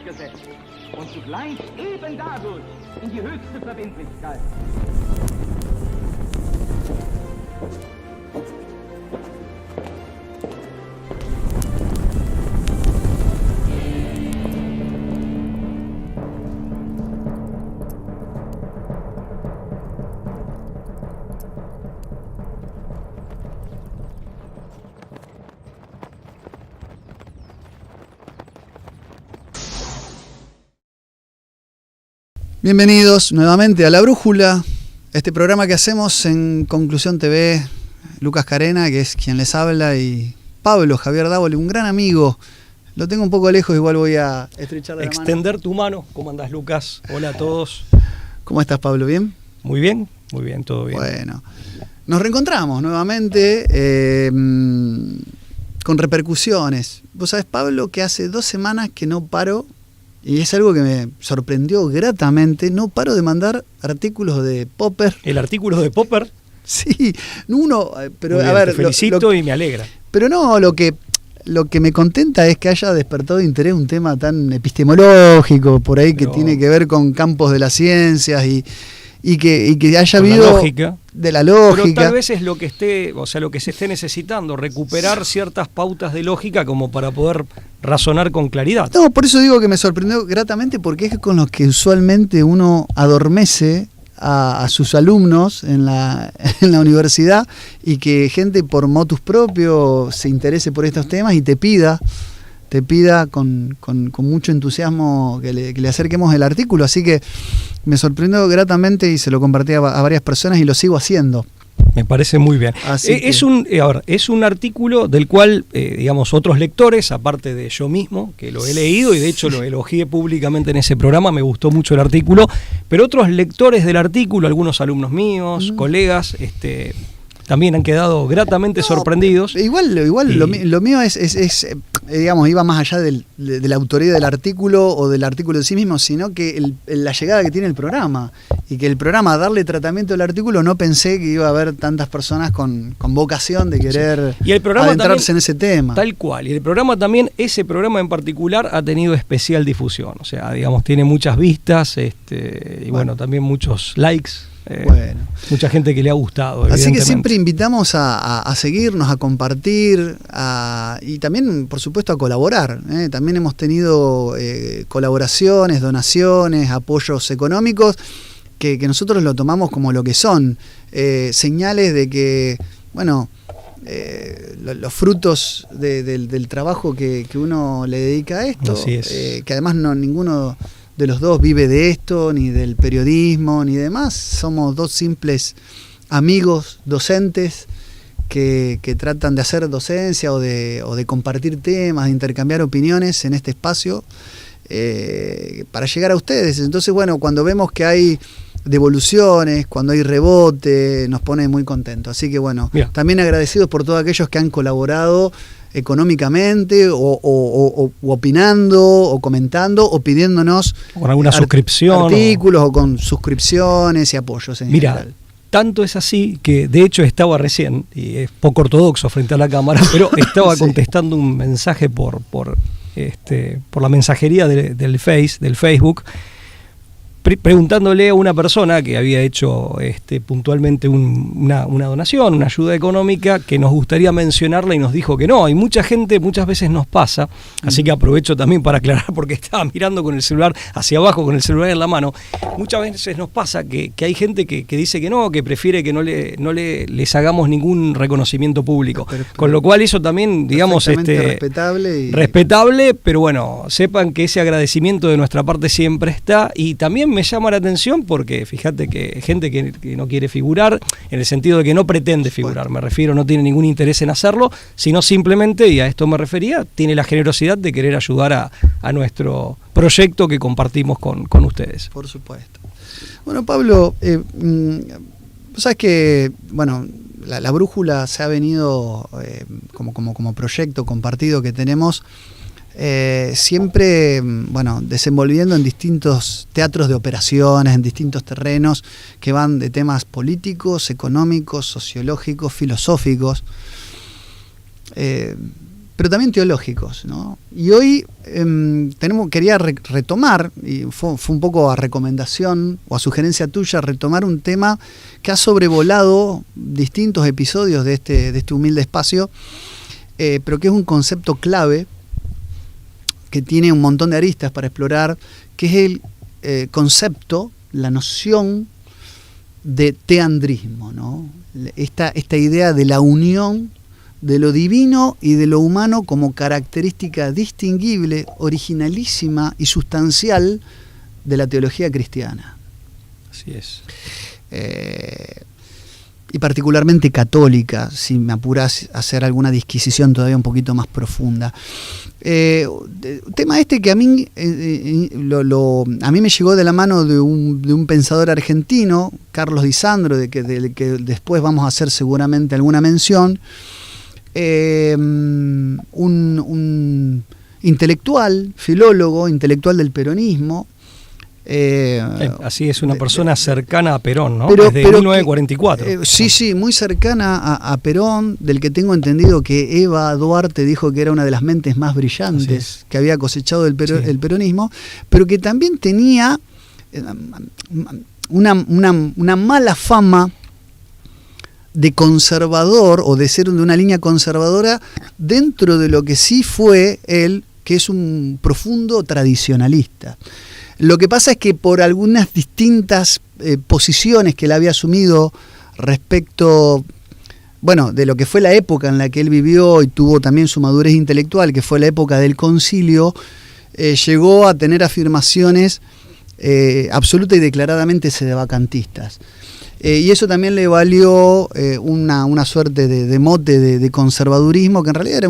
durchgesetzt und zugleich eben dadurch in die höchste Verbindlichkeit. Bienvenidos nuevamente a La Brújula, este programa que hacemos en Conclusión TV. Lucas Carena, que es quien les habla, y Pablo Javier Dávoli, un gran amigo. Lo tengo un poco lejos, igual voy a estrecharle la mano. Extender tu mano. ¿Cómo andás, Lucas? Hola a todos. ¿Cómo estás, Pablo? ¿Bien? Muy bien, todo bien. Bueno, nos reencontramos nuevamente con repercusiones. Vos sabés, Pablo, que hace 2 semanas que no paro, y es algo que me sorprendió gratamente, no paro de mandar artículos de Popper. ¿El artículo de Popper? Sí, uno, pero muy bien, a ver... te felicito y me alegra. Pero no, lo que me contenta es que haya despertado interés un tema tan epistemológico, por ahí, pero, que tiene que ver con campos de las ciencias y que haya habido... La lógica. De la lógica. Pero tal vez es lo que esté, o sea, lo que se esté necesitando, recuperar ciertas pautas de lógica como para poder razonar con claridad. No, por eso digo que me sorprendió gratamente, porque es con los que usualmente uno adormece a sus alumnos en la universidad, y que gente por motus propio se interese por estos temas y te pida con mucho entusiasmo que le acerquemos el artículo. Así que me sorprendió gratamente y se lo compartí a varias personas y lo sigo haciendo. Me parece muy bien. Es un artículo del cual, digamos, otros lectores, aparte de yo mismo, que lo he leído y de hecho lo elogié públicamente en ese programa, me gustó mucho el artículo, pero otros lectores del artículo, algunos alumnos míos, colegas, también han quedado gratamente sorprendidos. Igual lo mío es digamos, iba más allá de la autoría del artículo o del artículo en sí mismo, sino que la llegada que tiene el programa, y que el programa, darle tratamiento al artículo, no pensé que iba a haber tantas personas con vocación de querer y el programa adentrarse también, en ese tema. Tal cual, y el programa también, ese programa en particular, ha tenido especial difusión, o sea, digamos, tiene muchas vistas, y bueno, también muchos likes. Mucha gente que le ha gustado. Así que siempre invitamos a seguirnos, a compartir, y también, por supuesto, a colaborar. También hemos tenido colaboraciones, donaciones, apoyos económicos, que nosotros lo tomamos como lo que son, señales de que, bueno, los frutos del trabajo que uno le dedica a esto, que además ninguno de los dos vive de esto, ni del periodismo, ni demás. Somos 2 simples amigos docentes que tratan de hacer docencia o de compartir temas, de intercambiar opiniones en este espacio para llegar a ustedes. Entonces, bueno, cuando vemos que hay devoluciones, cuando hay rebote, nos pone muy contentos. Así que, bueno, también agradecidos por todos aquellos que han colaborado económicamente o opinando o comentando o pidiéndonos con alguna suscripción, artículos o con suscripciones y apoyos en general. Tanto es así que de hecho estaba recién, y es poco ortodoxo frente a la cámara, pero estaba contestando un mensaje por la mensajería del Facebook, preguntándole a una persona que había hecho puntualmente una donación, una ayuda económica, que nos gustaría mencionarla, y nos dijo que no. Y mucha gente, muchas veces nos pasa, así que aprovecho también para aclarar, porque estaba mirando con el celular hacia abajo, con el celular en la mano. Muchas veces nos pasa que hay gente que dice que no, que prefiere que no les hagamos ningún reconocimiento público. Con lo cual eso también, digamos, respetable, pero bueno, sepan que ese agradecimiento de nuestra parte siempre está. Y también me llama la atención porque fíjate que gente que no quiere figurar, en el sentido de que no pretende figurar, me refiero, no tiene ningún interés en hacerlo, sino simplemente, y a esto me refería, tiene la generosidad de querer ayudar a nuestro proyecto que compartimos con ustedes. Por supuesto. Bueno, Pablo, vos sabés que, bueno, la Brújula se ha venido como proyecto compartido que tenemos, siempre, bueno, desenvolviendo en distintos teatros de operaciones, en distintos terrenos que van de temas políticos, económicos, sociológicos, filosóficos. pero también teológicos, ¿no? Y hoy quería retomar, y fue un poco a recomendación o a sugerencia tuya, retomar un tema que ha sobrevolado distintos episodios de este humilde espacio, pero que es un concepto clave, que tiene un montón de aristas para explorar, que es el concepto, la noción de teandrismo, ¿no? Esta idea de la unión de lo divino y de lo humano como característica distinguible, originalísima y sustancial de la teología cristiana. Así es. Y particularmente católica, si me apuras a hacer alguna disquisición todavía un poquito más profunda. Tema que a mí a mí me llegó de la mano de un pensador argentino, Carlos Di Sandro, del que después vamos a hacer seguramente alguna mención, un intelectual, filólogo, intelectual del peronismo. Así es, una persona cercana a Perón, ¿no? Desde 1944. Sí, muy cercana a Perón, del que tengo entendido que Eva Duarte dijo que era una de las mentes más brillantes que había cosechado el peronismo, pero que también tenía una mala fama de conservador, o de ser de una línea conservadora, dentro de lo que sí fue él, que es un profundo tradicionalista. Lo que pasa es que por algunas distintas posiciones que él había asumido respecto, de lo que fue la época en la que él vivió y tuvo también su madurez intelectual, que fue la época del concilio, llegó a tener afirmaciones absoluta y declaradamente sedevacantistas. Y eso también le valió una suerte de mote de conservadurismo, que en realidad era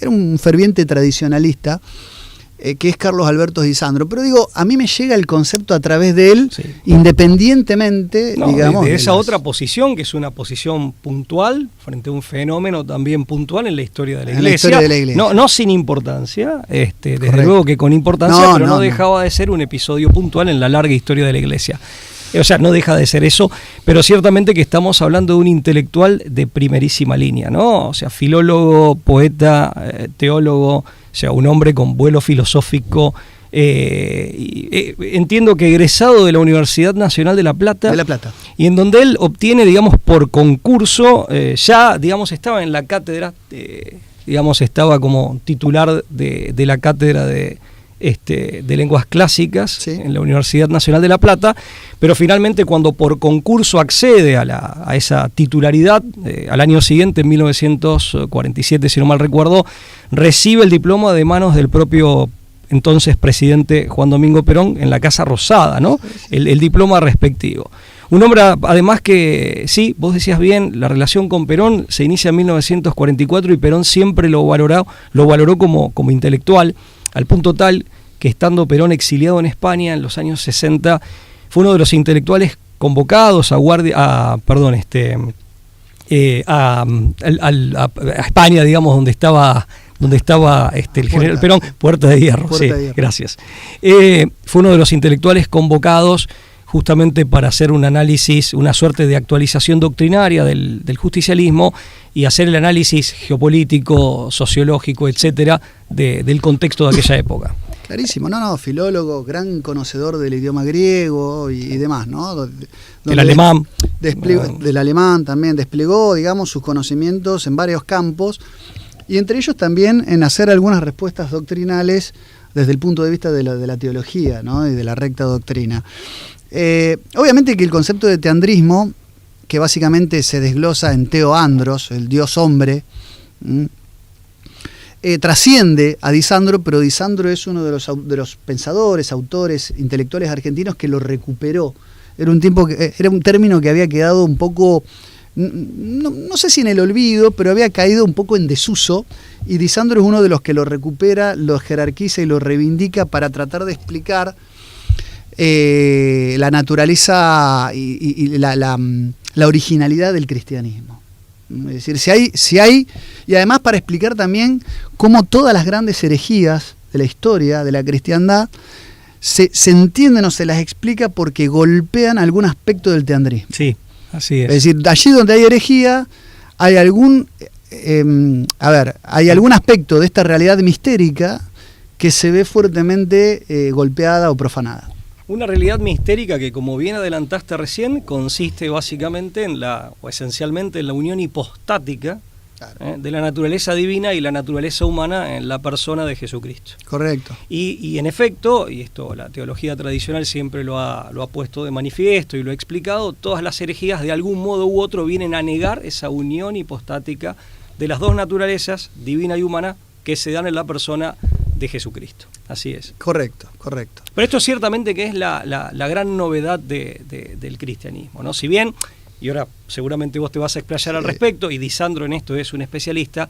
un ferviente tradicionalista, que es Carlos Alberto Di Sandro. Pero a mí me llega el concepto a través de él, independientemente, digamos, de esa otra posición, que es una posición puntual frente a un fenómeno también puntual en la historia de la Iglesia. No sin importancia, desde luego que con importancia, pero no dejaba de ser un episodio puntual en la larga historia de la Iglesia. O sea, no deja de ser eso, pero ciertamente que estamos hablando de un intelectual de primerísima línea, ¿no? O sea, filólogo, poeta, teólogo, o sea, un hombre con vuelo filosófico. Entiendo que egresado de la Universidad Nacional de La Plata. Y en donde él obtiene, digamos, por concurso, ya, digamos, estaba en la cátedra, estaba como titular de la cátedra de lenguas clásicas en la Universidad Nacional de La Plata, pero finalmente cuando por concurso accede a esa titularidad, al año siguiente, en 1947, si no mal recuerdo, recibe el diploma de manos del propio entonces presidente Juan Domingo Perón en la Casa Rosada, ¿no? El diploma respectivo. Un hombre, además, que, sí, vos decías bien, la relación con Perón se inicia en 1944 y Perón siempre lo valoró como intelectual, al punto tal que, estando Perón exiliado en España en los años 60, fue uno de los intelectuales convocados a España, digamos, donde estaba el general Perón, Puerta de Hierro. Gracias. Fue uno de los intelectuales convocados justamente para hacer un análisis, una suerte de actualización doctrinaria del justicialismo y hacer el análisis geopolítico, sociológico, etcétera, del contexto de aquella época. Clarísimo, filólogo, gran conocedor del idioma griego y demás, ¿no? Del alemán. Del alemán también, desplegó, digamos, sus conocimientos en varios campos, y entre ellos también en hacer algunas respuestas doctrinales desde el punto de vista de la teología, ¿no? Y de la recta doctrina. Obviamente que el concepto de teandrismo, que básicamente se desglosa en teoandros, el dios hombre, trasciende a Di Sandro, pero Di Sandro es uno de los pensadores, autores, intelectuales argentinos que lo recuperó. Era un término que había quedado un poco, no sé si en el olvido, pero había caído un poco en desuso, y Di Sandro es uno de los que lo recupera, lo jerarquiza y lo reivindica para tratar de explicar la naturaleza y la originalidad del cristianismo. Es decir, si hay, y además para explicar también cómo todas las grandes herejías de la historia de la cristiandad se entienden o se las explica porque golpean algún aspecto del teandrismo. Sí, así es. Es decir, allí donde hay herejía, hay algún hay algún aspecto de esta realidad mistérica que se ve fuertemente golpeada o profanada. Una realidad mistérica que, como bien adelantaste recién, consiste básicamente o esencialmente en la unión hipostática, claro, de la naturaleza divina y la naturaleza humana en la persona de Jesucristo. Correcto. Y en efecto, y esto la teología tradicional siempre lo ha puesto de manifiesto y lo ha explicado, todas las herejías de algún modo u otro vienen a negar esa unión hipostática de las dos naturalezas, divina y humana, que se dan en la persona de Jesucristo. Así es. Correcto, correcto. Pero esto ciertamente que es la gran novedad del cristianismo, ¿no? Si bien, y ahora seguramente vos te vas a explayar al respecto, y Disandro en esto es un especialista,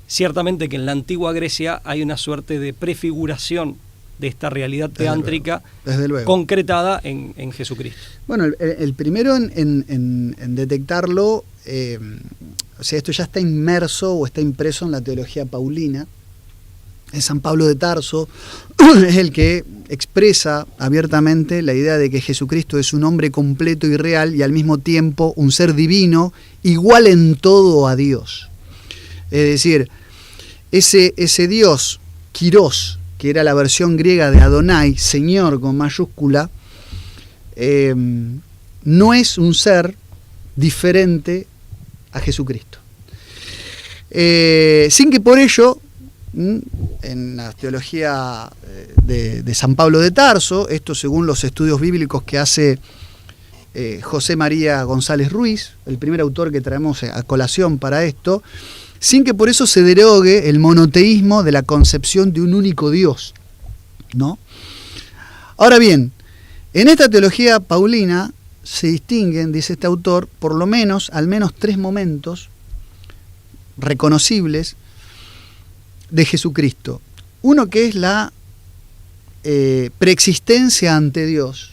ciertamente que en la antigua Grecia hay una suerte de prefiguración de esta realidad teántrica desde luego, concretada en Jesucristo. Bueno, el primero en detectarlo, o sea, esto ya está inmerso o está impreso en la teología paulina. Es San Pablo de Tarso, es el que expresa abiertamente la idea de que Jesucristo es un hombre completo y real y al mismo tiempo un ser divino, igual en todo a Dios. Es decir, ese Dios, Kyrios, que era la versión griega de Adonai, Señor con mayúscula, no es un ser diferente a Jesucristo. Sin que por ello, en la teología de San Pablo de Tarso, esto según los estudios bíblicos que hace José María González Ruiz, el primer autor que traemos a colación para esto, sin que por eso se derogue el monoteísmo de la concepción de un único Dios, ¿no? Ahora bien, en esta teología paulina se distinguen, dice este autor, por lo menos, al menos 3 momentos reconocibles de Jesucristo. Uno que es la preexistencia ante Dios,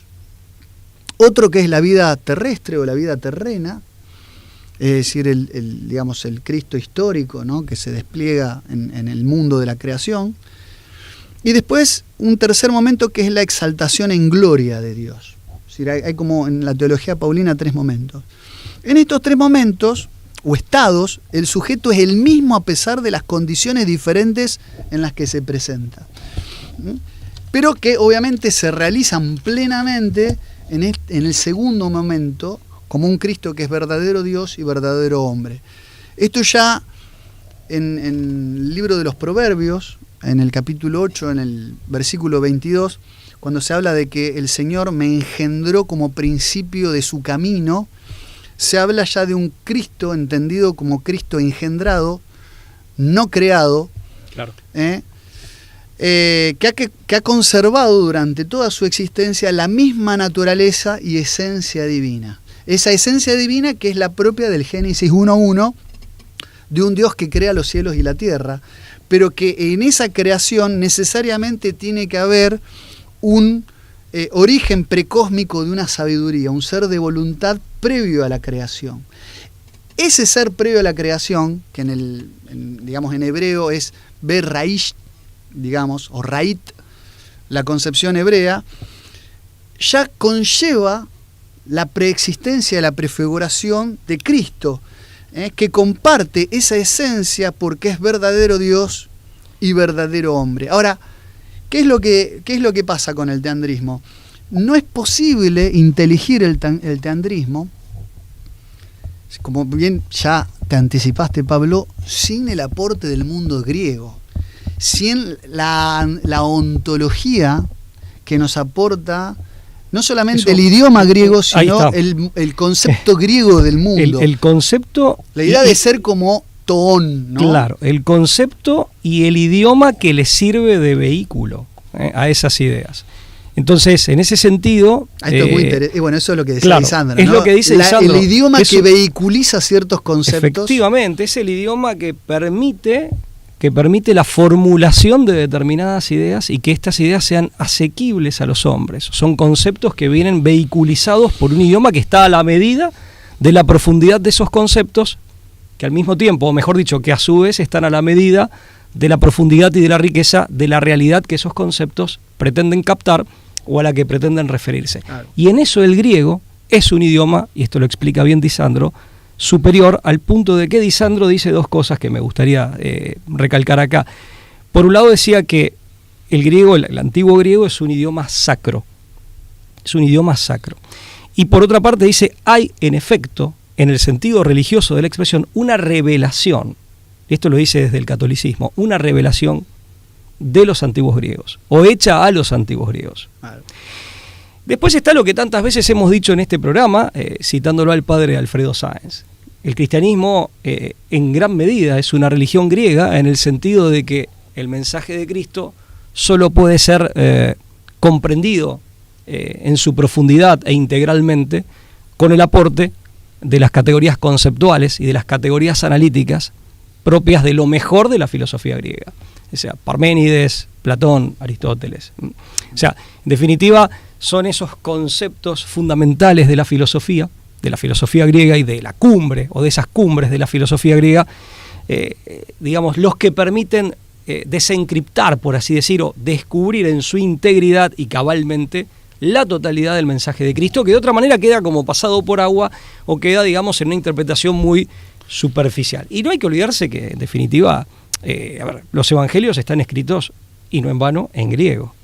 otro que es la vida terrestre o la vida terrena, es decir, el Cristo histórico, ¿no?, que se despliega en el mundo de la creación, y después un tercer momento que es la exaltación en gloria de Dios. Es decir, hay como en la teología paulina 3 momentos. En estos 3 momentos o estados, el sujeto es el mismo a pesar de las condiciones diferentes en las que se presenta, pero que obviamente se realizan plenamente en el segundo momento como un Cristo que es verdadero Dios y verdadero hombre. Esto ya en el libro de los Proverbios, en el capítulo 8, en el versículo 22, cuando se habla de que el Señor me engendró como principio de su camino, se habla ya de un Cristo entendido como Cristo engendrado, no creado, claro, que ha conservado durante toda su existencia la misma naturaleza y esencia divina. Esa esencia divina que es la propia del Génesis 1:1, de un Dios que crea los cielos y la tierra, pero que en esa creación necesariamente tiene que haber un origen precósmico de una sabiduría, un ser de voluntad previo a la creación. Ese ser previo a la creación, que en hebreo es Berraish, digamos, o Rait, la concepción hebrea, ya conlleva la preexistencia, la prefiguración de Cristo, que comparte esa esencia porque es verdadero Dios y verdadero hombre. Ahora, ¿qué es lo que pasa con el teandrismo? No es posible inteligir el teandrismo, como bien ya te anticipaste, Pablo, sin el aporte del mundo griego, sin la ontología que nos aporta no solamente el idioma griego, sino el concepto griego del mundo. El concepto... La idea de ser como toón, ¿no? Claro, el concepto y el idioma que le sirve de vehículo a esas ideas. Entonces, en ese sentido... Esto es muy interesante. Bueno, eso es lo que dice Lisandro, ¿no? Es lo que dice Lisandro. El idioma que vehiculiza ciertos conceptos. Efectivamente, es el idioma que permite la formulación de determinadas ideas y que estas ideas sean asequibles a los hombres. Son conceptos que vienen vehiculizados por un idioma que está a la medida de la profundidad de esos conceptos, que al mismo tiempo, o mejor dicho, que a su vez están a la medida de la profundidad y de la riqueza de la realidad que esos conceptos pretenden captar o a la que pretenden referirse. Claro. Y en eso el griego es un idioma, y esto lo explica bien Disandro, superior, al punto de que Disandro dice dos cosas que me gustaría recalcar acá. Por un lado decía que el griego, el antiguo griego, es un idioma sacro. Es un idioma sacro. Y por otra parte dice, hay en efecto, en el sentido religioso de la expresión, una revelación. Esto lo dice desde el catolicismo, una revelación de los antiguos griegos, o hecha a los antiguos griegos. Claro. Después está lo que tantas veces hemos dicho en este programa, citándolo al padre Alfredo Sáenz. El cristianismo en gran medida es una religión griega, en el sentido de que el mensaje de Cristo solo puede ser comprendido en su profundidad e integralmente con el aporte de las categorías conceptuales y de las categorías analíticas propias de lo mejor de la filosofía griega. O sea, Parménides, Platón, Aristóteles. O sea, en definitiva, son esos conceptos fundamentales de la filosofía griega y de la cumbre, o de esas cumbres de la filosofía griega, digamos, los que permiten desencriptar, por así decirlo, descubrir en su integridad y cabalmente la totalidad del mensaje de Cristo, que de otra manera queda como pasado por agua o queda, digamos, en una interpretación muy superficial. Y no hay que olvidarse que, en definitiva, los evangelios están escritos, y no en vano, en griego.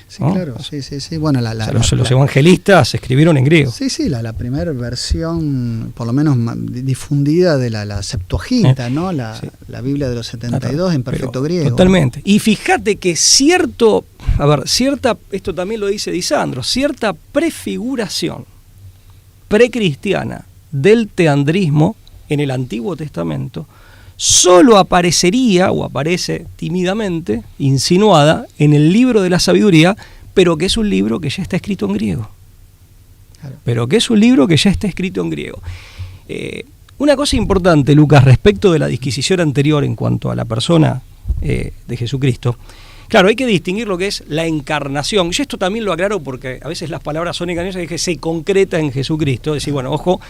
Sí, ¿no? Claro, sí. Bueno, los evangelistas escribieron en griego. Sí, la primera versión, por lo menos difundida, de la Septuaginta, ¿no? La Biblia de los 72 en perfecto griego. Totalmente. Y fíjate que cierta, esto también lo dice Disandro, cierta prefiguración precristiana del teandrismo en el Antiguo Testamento solo aparecería, o aparece tímidamente, insinuada, en el libro de la sabiduría, pero que es un libro que ya está escrito en griego. Claro. Una cosa importante, Lucas, respecto de la disquisición anterior en cuanto a la persona de Jesucristo. Claro, hay que distinguir lo que es la encarnación. Yo esto también lo aclaro porque a veces las palabras son engañosas, que se concreta en Jesucristo. Es decir, bueno, ojo,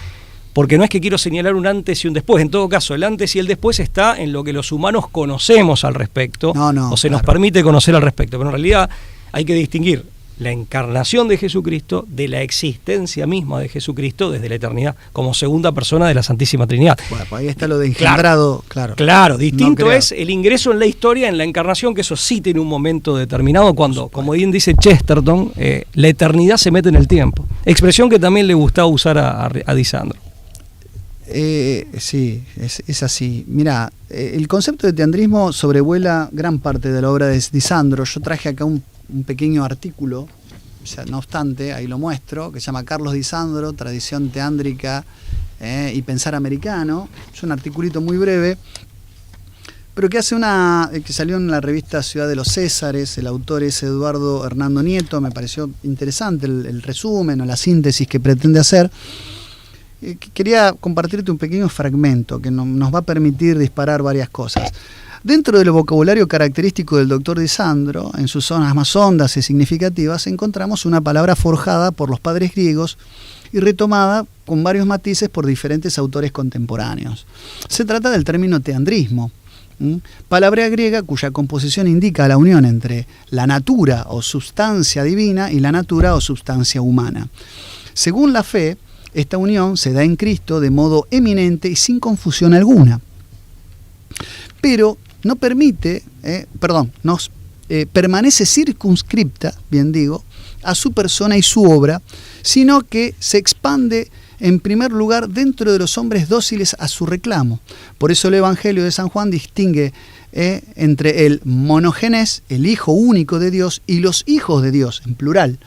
porque no es que quiero señalar un antes y un después. En todo caso, el antes y el después está en lo que los humanos conocemos al respecto, nos permite conocer al respecto. Pero en realidad hay que distinguir la encarnación de Jesucristo de la existencia misma de Jesucristo desde la eternidad, como segunda persona de la Santísima Trinidad. Bueno, pues ahí está lo de engendrado, claro, distinto es el ingreso en la historia, en la encarnación, que eso sí tiene un momento determinado, cuando, como bien dice Chesterton, la eternidad se mete en el tiempo. Expresión que también le gustaba usar a Disandro. Sí, es así. Mira, el concepto de teandrismo sobrevuela gran parte de la obra de Disandro. Yo traje acá un pequeño artículo, o sea, no obstante, ahí lo muestro, que se llama Carlos Disandro, Tradición Teándrica y Pensar Americano. Es un articulito muy breve, pero que que salió en la revista Ciudad de los Césares. El autor es Eduardo Hernando Nieto. Me pareció interesante el resumen o la síntesis que pretende hacer. Quería compartirte un pequeño fragmento que nos va a permitir disparar varias cosas. Dentro del vocabulario característico del doctor Disandro, en sus zonas más hondas y significativas, encontramos una palabra forjada por los padres griegos y retomada con varios matices por diferentes autores contemporáneos. Se trata del término teandrismo, palabra griega cuya composición indica la unión entre la natura o substancia divina y la natura o substancia humana. Según la fe, esta unión se da en Cristo de modo eminente y sin confusión alguna. Pero no permanece circunscripta, bien digo, a su persona y su obra, sino que se expande en primer lugar dentro de los hombres dóciles a su reclamo. Por eso el Evangelio de San Juan distingue entre el monogenes, el Hijo único de Dios, y los hijos de Dios, en plural,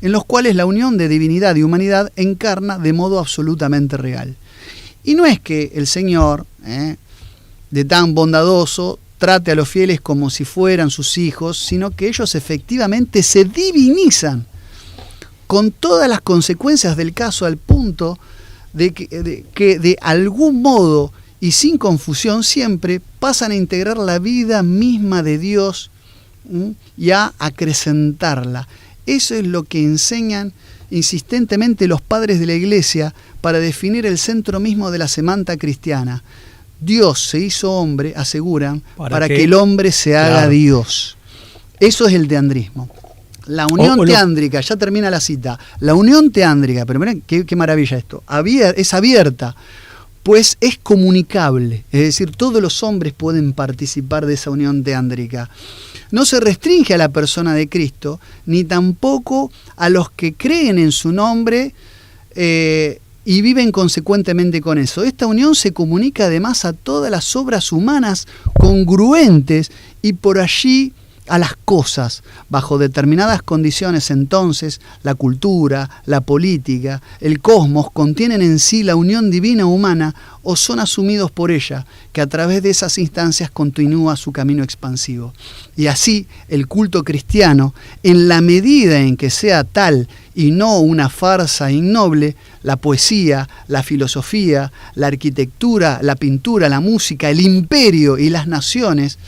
en los cuales la unión de divinidad y humanidad encarna de modo absolutamente real. Y no es que el Señor, de tan bondadoso, trate a los fieles como si fueran sus hijos, sino que ellos efectivamente se divinizan con todas las consecuencias del caso, al punto de que de algún modo y sin confusión siempre pasan a integrar la vida misma de Dios y a acrecentarla. Eso es lo que enseñan insistentemente los padres de la Iglesia para definir el centro mismo de la semántica cristiana. Dios se hizo hombre, aseguran, para que el hombre se haga Dios. Eso es el teandrismo. La unión teándrica, ya termina la cita. La unión teándrica, pero miren qué maravilla esto, es abierta pues es comunicable, es decir, todos los hombres pueden participar de esa unión teándrica. No se restringe a la persona de Cristo, ni tampoco a los que creen en su nombre y viven consecuentemente con eso. Esta unión se comunica además a todas las obras humanas congruentes y por allí a las cosas, bajo determinadas condiciones. Entonces, la cultura, la política, el cosmos contienen en sí la unión divina humana o son asumidos por ella, que a través de esas instancias continúa su camino expansivo. Y así, el culto cristiano, en la medida en que sea tal y no una farsa innoble, la poesía, la filosofía, la arquitectura, la pintura, la música, el imperio y las naciones,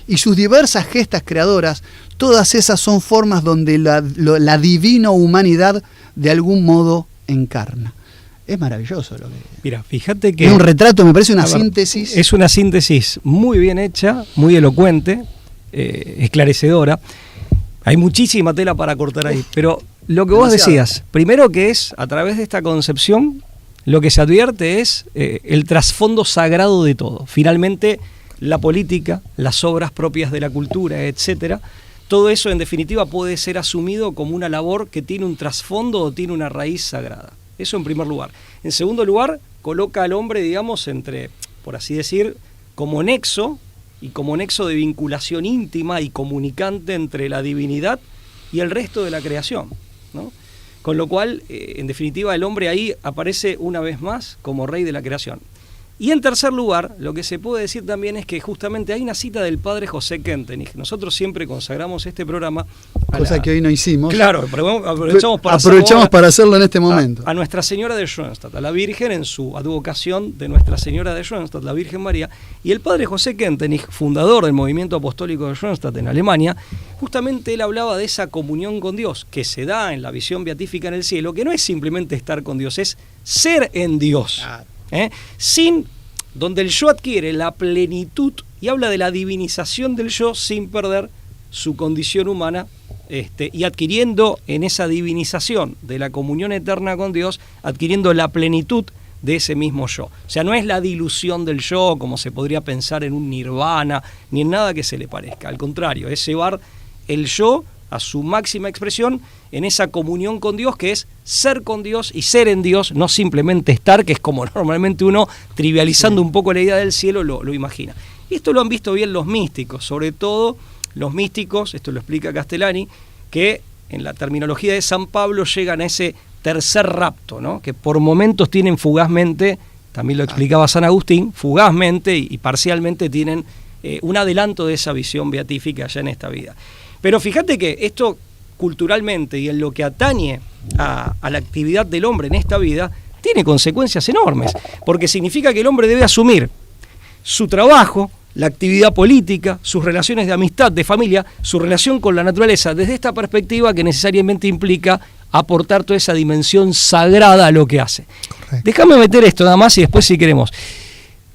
y sus diversas gestas creadoras, todas esas son formas donde la divina humanidad de algún modo encarna. Es maravilloso lo que... Mira, fíjate que... Es un retrato, me parece una síntesis. Es una síntesis muy bien hecha, muy elocuente, esclarecedora. Hay muchísima tela para cortar ahí, pero lo que vos decías, primero que es, a través de esta concepción, lo que se advierte es el trasfondo sagrado de todo. Finalmente, la política, las obras propias de la cultura, etcétera, todo eso en definitiva puede ser asumido como una labor que tiene un trasfondo o tiene una raíz sagrada. Eso en primer lugar. En segundo lugar, coloca al hombre, digamos, entre, por así decir, como nexo de vinculación íntima y comunicante entre la divinidad y el resto de la creación, ¿no? Con lo cual, en definitiva, el hombre ahí aparece una vez más como rey de la creación. Y en tercer lugar, lo que se puede decir también es que justamente hay una cita del padre José Kentenich. Nosotros siempre consagramos este programa a cosa que hoy no hicimos. Claro, aprovechamos para hacerlo en este momento. A Nuestra Señora de Schoenstatt, a la Virgen, en su advocación de Nuestra Señora de Schoenstatt, la Virgen María. Y el padre José Kentenich, fundador del movimiento apostólico de Schoenstatt en Alemania, justamente él hablaba de esa comunión con Dios que se da en la visión beatífica en el cielo, que no es simplemente estar con Dios, es ser en Dios. Donde el yo adquiere la plenitud y habla de la divinización del yo sin perder su condición humana, y adquiriendo en esa divinización de la comunión eterna con Dios, adquiriendo la plenitud de ese mismo yo. O sea, no es la dilución del yo como se podría pensar en un nirvana, ni en nada que se le parezca. Al contrario, es llevar el yo a su máxima expresión en esa comunión con Dios, que es ser con Dios y ser en Dios, no simplemente estar, que es como normalmente uno, trivializando un poco la idea del cielo, lo imagina. Y esto lo han visto bien los místicos, sobre todo los místicos, esto lo explica Castellani, que en la terminología de San Pablo llegan a ese tercer rapto, ¿no? Que por momentos tienen fugazmente, también lo explicaba San Agustín, fugazmente y parcialmente tienen un adelanto de esa visión beatífica ya en esta vida. Pero fíjate que esto culturalmente y en lo que atañe a la actividad del hombre en esta vida, tiene consecuencias enormes, porque significa que el hombre debe asumir su trabajo, la actividad política, sus relaciones de amistad, de familia, su relación con la naturaleza, desde esta perspectiva que necesariamente implica aportar toda esa dimensión sagrada a lo que hace. Correcto. Déjame meter esto nada más y después, si queremos,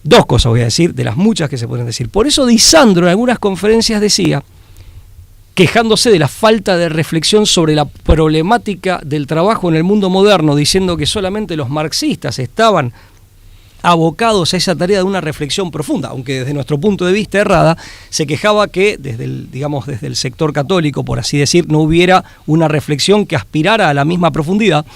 dos cosas voy a decir, de las muchas que se pueden decir. Por eso Di Sandro en algunas conferencias decía, quejándose de la falta de reflexión sobre la problemática del trabajo en el mundo moderno, diciendo que solamente los marxistas estaban abocados a esa tarea de una reflexión profunda, aunque desde nuestro punto de vista errada, se quejaba que desde el sector católico, por así decir, no hubiera una reflexión que aspirara a la misma profundidad,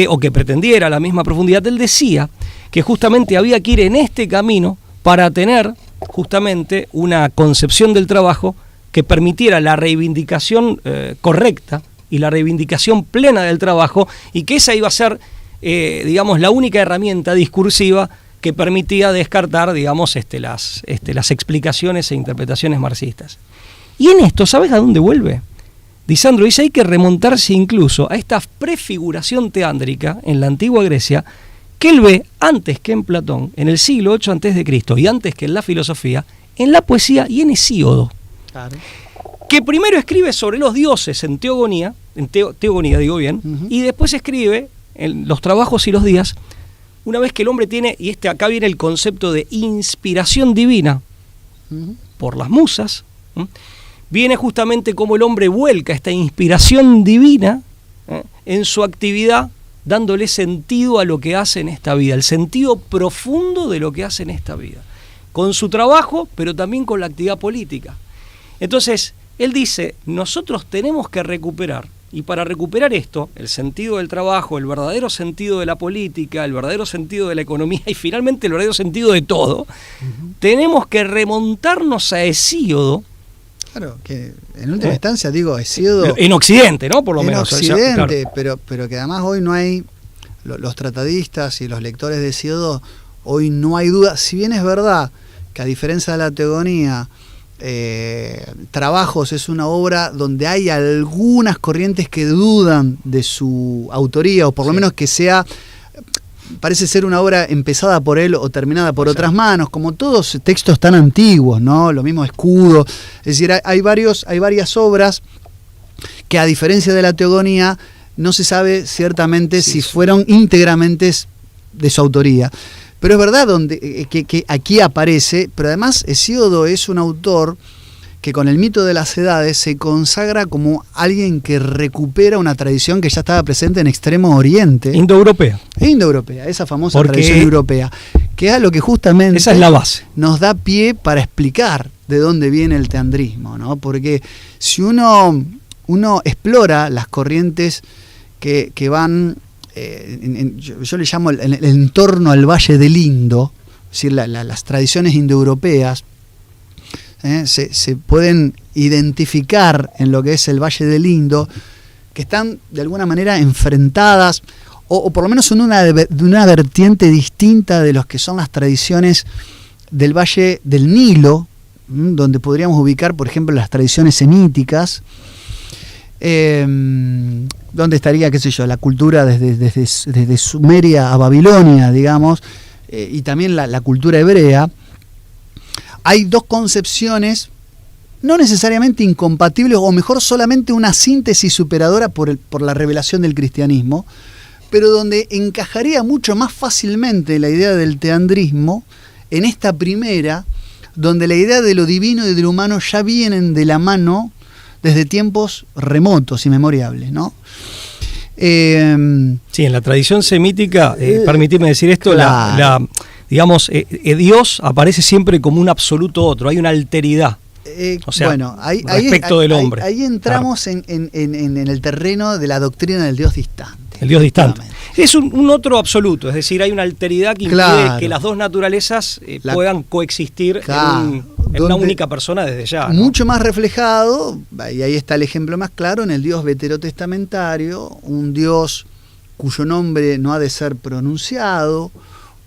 o que pretendiera a la misma profundidad. Él decía que justamente había que ir en este camino para tener justamente una concepción del trabajo que permitiera la reivindicación correcta y la reivindicación plena del trabajo, y que esa iba a ser, la única herramienta discursiva que permitía descartar, las explicaciones e interpretaciones marxistas. Y en esto, ¿sabes a dónde vuelve? Di Sandro dice, hay que remontarse incluso a esta prefiguración teándrica en la antigua Grecia, que él ve antes que en Platón, en el siglo VIII a.C., y antes que en la filosofía, en la poesía y en Hesíodo. Claro. Que primero escribe sobre los dioses en teogonía, digo bien, y después escribe en los trabajos y los días, una vez que el hombre tiene, y acá viene el concepto de inspiración divina por las musas, viene justamente cómo el hombre vuelca esta inspiración divina en su actividad dándole sentido a lo que hace en esta vida, el sentido profundo de lo que hace en esta vida, con su trabajo, pero también con la actividad política. Entonces, él dice, nosotros tenemos que recuperar, y para recuperar esto, el sentido del trabajo, el verdadero sentido de la política, el verdadero sentido de la economía y finalmente el verdadero sentido de todo, tenemos que remontarnos a Hesíodo. Claro, que en última instancia, digo, Hesíodo... En Occidente, ¿no? Por lo menos. En Occidente, claro. pero que además hoy no hay... Los tratadistas y los lectores de Hesíodo, hoy no hay duda, si bien es verdad que a diferencia de la teogonía, Trabajos es una obra donde hay algunas corrientes que dudan de su autoría, o por lo menos que sea... Parece ser una obra empezada por él o terminada por otras manos, como todos textos tan antiguos, ¿no? Lo mismo Escudo. Es decir, hay varias obras que, a diferencia de la teogonía, no se sabe ciertamente si fueron íntegramente de su autoría. Pero es verdad que aquí aparece, pero además Hesíodo es un autor que con el mito de las edades se consagra como alguien que recupera una tradición que ya estaba presente en Extremo Oriente. Indoeuropea, esa famosa tradición europea, que es lo que justamente esa es la base. Nos da pie para explicar de dónde viene el teandrismo, ¿no? Porque si uno explora las corrientes que van, yo le llamo el entorno al Valle del Indo, es decir, las tradiciones indoeuropeas, se pueden identificar en lo que es el Valle del Indo, que están de alguna manera enfrentadas, o por lo menos en una vertiente distinta de los que son las tradiciones del Valle del Nilo, donde podríamos ubicar, por ejemplo, las tradiciones semíticas, donde estaría, qué sé yo, la cultura desde Sumeria a Babilonia, digamos, y también la cultura hebrea. Hay dos concepciones no necesariamente incompatibles, o mejor solamente una síntesis superadora por la revelación del cristianismo, pero donde encajaría mucho más fácilmente la idea del teandrismo en esta primera, donde la idea de lo divino y de lo humano ya vienen de la mano desde tiempos remotos y memorables, ¿no? Sí, en la tradición semítica, permitidme decir esto, claro. Digamos, Dios aparece siempre como un absoluto otro, hay una alteridad. O sea, bueno, respecto del hombre. Ahí entramos claro. en el terreno de la doctrina del Dios distante. El Dios distante. Es un otro absoluto, es decir, hay una alteridad que impide que las dos naturalezas puedan coexistir en una única persona desde ya, ¿no? Mucho más reflejado, y ahí está el ejemplo más claro, en el Dios veterotestamentario, un Dios cuyo nombre no ha de ser pronunciado,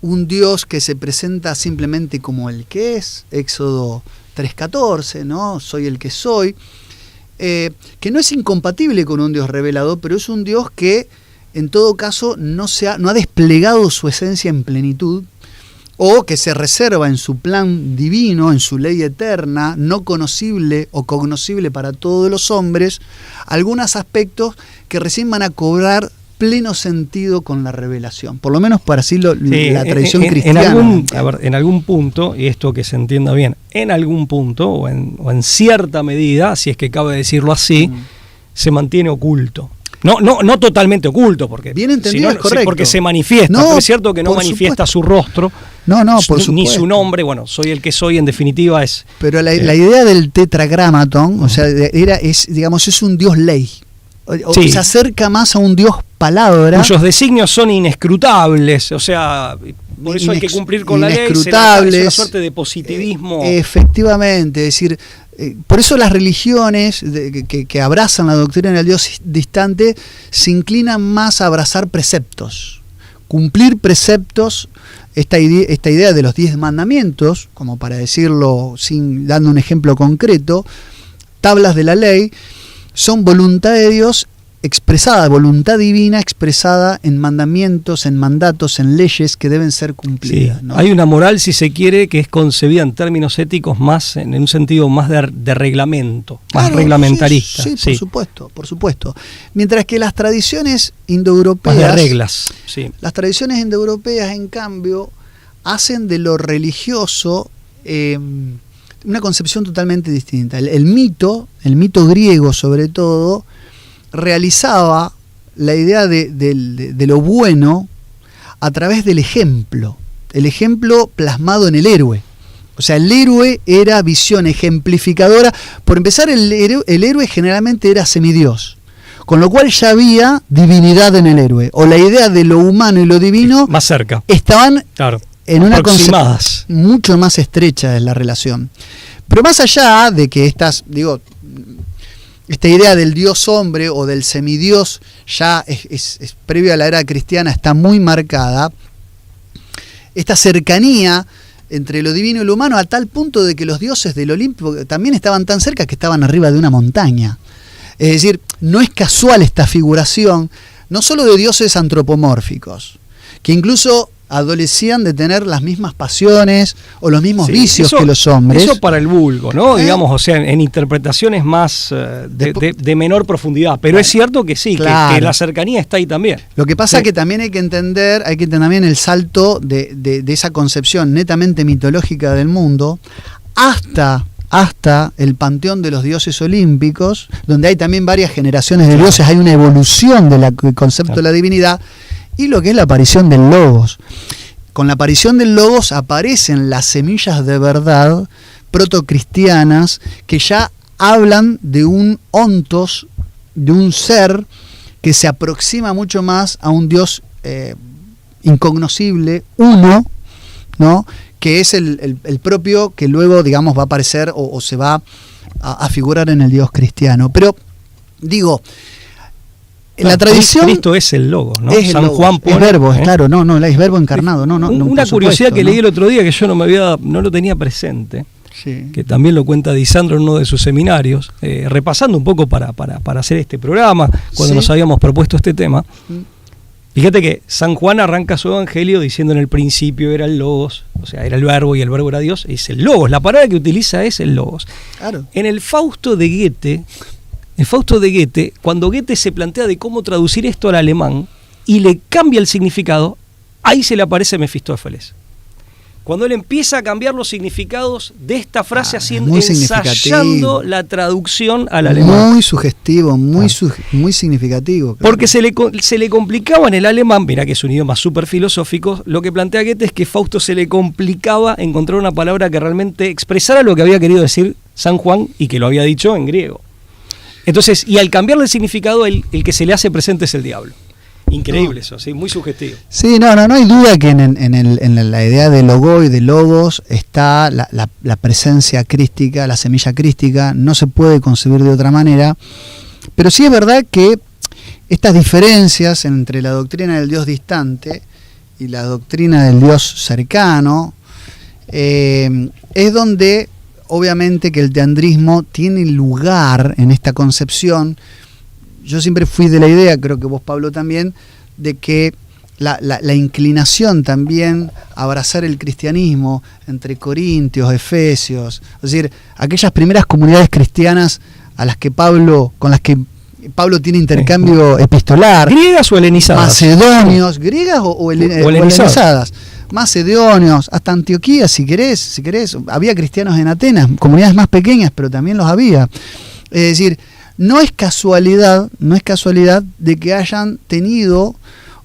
un Dios que se presenta simplemente como el que es, Éxodo 3:14, ¿no? Soy el que soy, que no es incompatible con un Dios revelado, pero es un Dios que en todo caso no ha desplegado su esencia en plenitud, o que se reserva en su plan divino, en su ley eterna, no conocible o cognoscible para todos los hombres, algunos aspectos que recién van a cobrar pleno sentido con la revelación, por lo menos para así la tradición cristiana. En algún punto, y esto que se entienda bien, en algún punto, o en cierta medida, si es que cabe decirlo así, se mantiene oculto. No totalmente oculto, porque bien entendido, es correcto. Porque se manifiesta, pero es cierto que no manifiesta su rostro, ni su nombre, bueno, soy el que soy, en definitiva es... Pero la idea del tetragramaton, o sea, es un Dios ley. Se acerca más a un Dios palabra, cuyos designios son inescrutables, o sea, por eso hay que cumplir con la ley, es una suerte de positivismo. Efectivamente, es decir, por eso las religiones que abrazan la doctrina del Dios distante se inclinan más a abrazar preceptos, cumplir preceptos, esta idea de los 10 mandamientos, como para decirlo dando un ejemplo concreto, tablas de la ley, son voluntad de Dios expresada, voluntad divina expresada en mandamientos, en mandatos, en leyes que deben ser cumplidas. Sí. ¿No? Hay una moral, si se quiere, que es concebida en términos éticos más, en un sentido más de reglamento, más reglamentarista. Sí, por supuesto. Mientras que las tradiciones indoeuropeas... Más de reglas, sí. Las tradiciones indoeuropeas, en cambio, hacen de lo religioso... una concepción totalmente distinta. El mito griego, sobre todo, realizaba la idea de lo bueno a través del ejemplo. El ejemplo plasmado en el héroe. O sea, el héroe era visión ejemplificadora. Por empezar, el héroe generalmente era semidios. Con lo cual ya había divinidad en el héroe. O la idea de lo humano y lo divino más cerca. Estaban en una concepción mucho más estrecha de la relación. Pero más allá de que esta idea del dios hombre o del semidios ya es previo a la era cristiana, está muy marcada. Esta cercanía entre lo divino y lo humano, a tal punto de que los dioses del Olimpo también estaban tan cerca que estaban arriba de una montaña. Es decir, no es casual esta figuración, no solo de dioses antropomórficos, que incluso adolecían de tener las mismas pasiones o los mismos vicios que los hombres. Eso para el vulgo, ¿no? Digamos, o sea, en interpretaciones más de menor profundidad. Pero es cierto que sí, claro, que la cercanía está ahí también. Lo que pasa es que también hay que entender también el salto de esa concepción netamente mitológica del mundo hasta el panteón de los dioses olímpicos, donde hay también varias generaciones de dioses, hay una evolución del concepto de la divinidad, y lo que es la aparición del Logos. Con la aparición del Logos aparecen las semillas de verdad protocristianas que ya hablan de un ontos, de un ser que se aproxima mucho más a un Dios incognoscible, uno, ¿no? Que es el propio que luego, digamos, va a aparecer o se va a figurar en el Dios cristiano. Pero, digo, en la tradición... Cristo es el Logos, ¿no? Es San Juan pone, es verbo, claro, es verbo encarnado. Una curiosidad que leí el otro día que yo no lo tenía presente, que también lo cuenta Disandro en uno de sus seminarios, repasando un poco para hacer este programa, cuando nos habíamos propuesto este tema. Fíjate que San Juan arranca su evangelio diciendo: en el principio era el Logos, o sea, era el verbo y el verbo era Dios, es el Logos, la palabra que utiliza es el Logos. Claro. En el Fausto de Goethe, cuando Goethe se plantea de cómo traducir esto al alemán y le cambia el significado, ahí se le aparece Mefistófeles. Cuando él empieza a cambiar los significados de esta frase, ensayando la traducción al alemán. Muy sugestivo, muy significativo. Claro. Porque se le complicaba en el alemán, mira que es un idioma súper filosófico, lo que plantea Goethe es que Fausto se le complicaba encontrar una palabra que realmente expresara lo que había querido decir San Juan y que lo había dicho en griego. Entonces, y al cambiarle el significado, el que se le hace presente es el diablo. Increíble eso, sí, muy sugestivo. Sí, no hay duda que en la idea de logo y de logos está la presencia crística, la semilla crística, no se puede concebir de otra manera, pero sí es verdad que estas diferencias entre la doctrina del Dios distante y la doctrina del Dios cercano es donde obviamente que el teandrismo tiene lugar en esta concepción. Yo siempre fui de la idea, creo que vos, Pablo, también, de que la inclinación también a abrazar el cristianismo entre Corintios, Efesios, es decir, aquellas primeras comunidades cristianas con las que Pablo tiene intercambio epistolar. ¿Griegas o helenizadas? Macedonios, griegas o helenizadas. Macedonios, hasta Antioquía, si querés. Había cristianos en Atenas, comunidades más pequeñas, pero también los había. Es decir, no es casualidad de que hayan tenido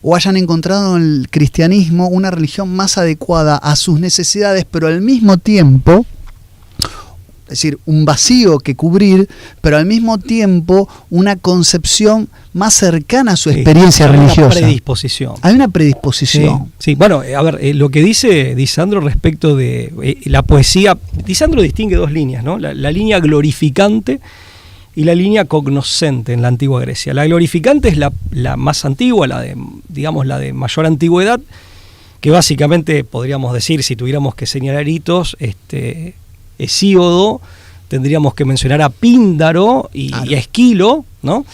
o hayan encontrado en el cristianismo una religión más adecuada a sus necesidades, pero al mismo tiempo, es decir, un vacío que cubrir, pero al mismo tiempo una concepción más cercana a su experiencia religiosa. Hay una predisposición. Sí. Bueno, a ver, lo que dice Disandro respecto de la poesía, Disandro distingue dos líneas, ¿no? La línea glorificante y la línea cognoscente en la antigua Grecia. La glorificante es la más antigua, la de mayor antigüedad, que básicamente podríamos decir, si tuviéramos que señalar hitos, Hesíodo, tendríamos que mencionar a Píndaro y a Esquilo, ¿no?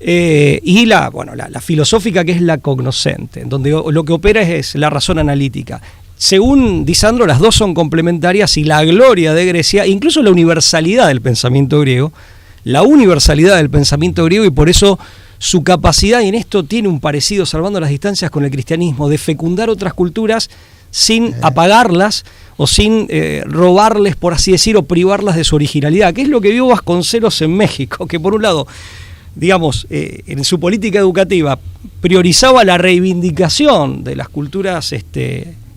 Y la filosófica, que es la cognoscente, donde lo que opera es la razón analítica. Según Disandro, las dos son complementarias y la gloria de Grecia, incluso la universalidad del pensamiento griego, y por eso su capacidad, y en esto tiene un parecido, salvando las distancias, con el cristianismo, de fecundar otras culturas sin apagarlas o sin robarles, por así decir, o privarlas de su originalidad, que es lo que vio Vasconcelos en México, que por un lado digamos, en su política educativa priorizaba la reivindicación de las culturas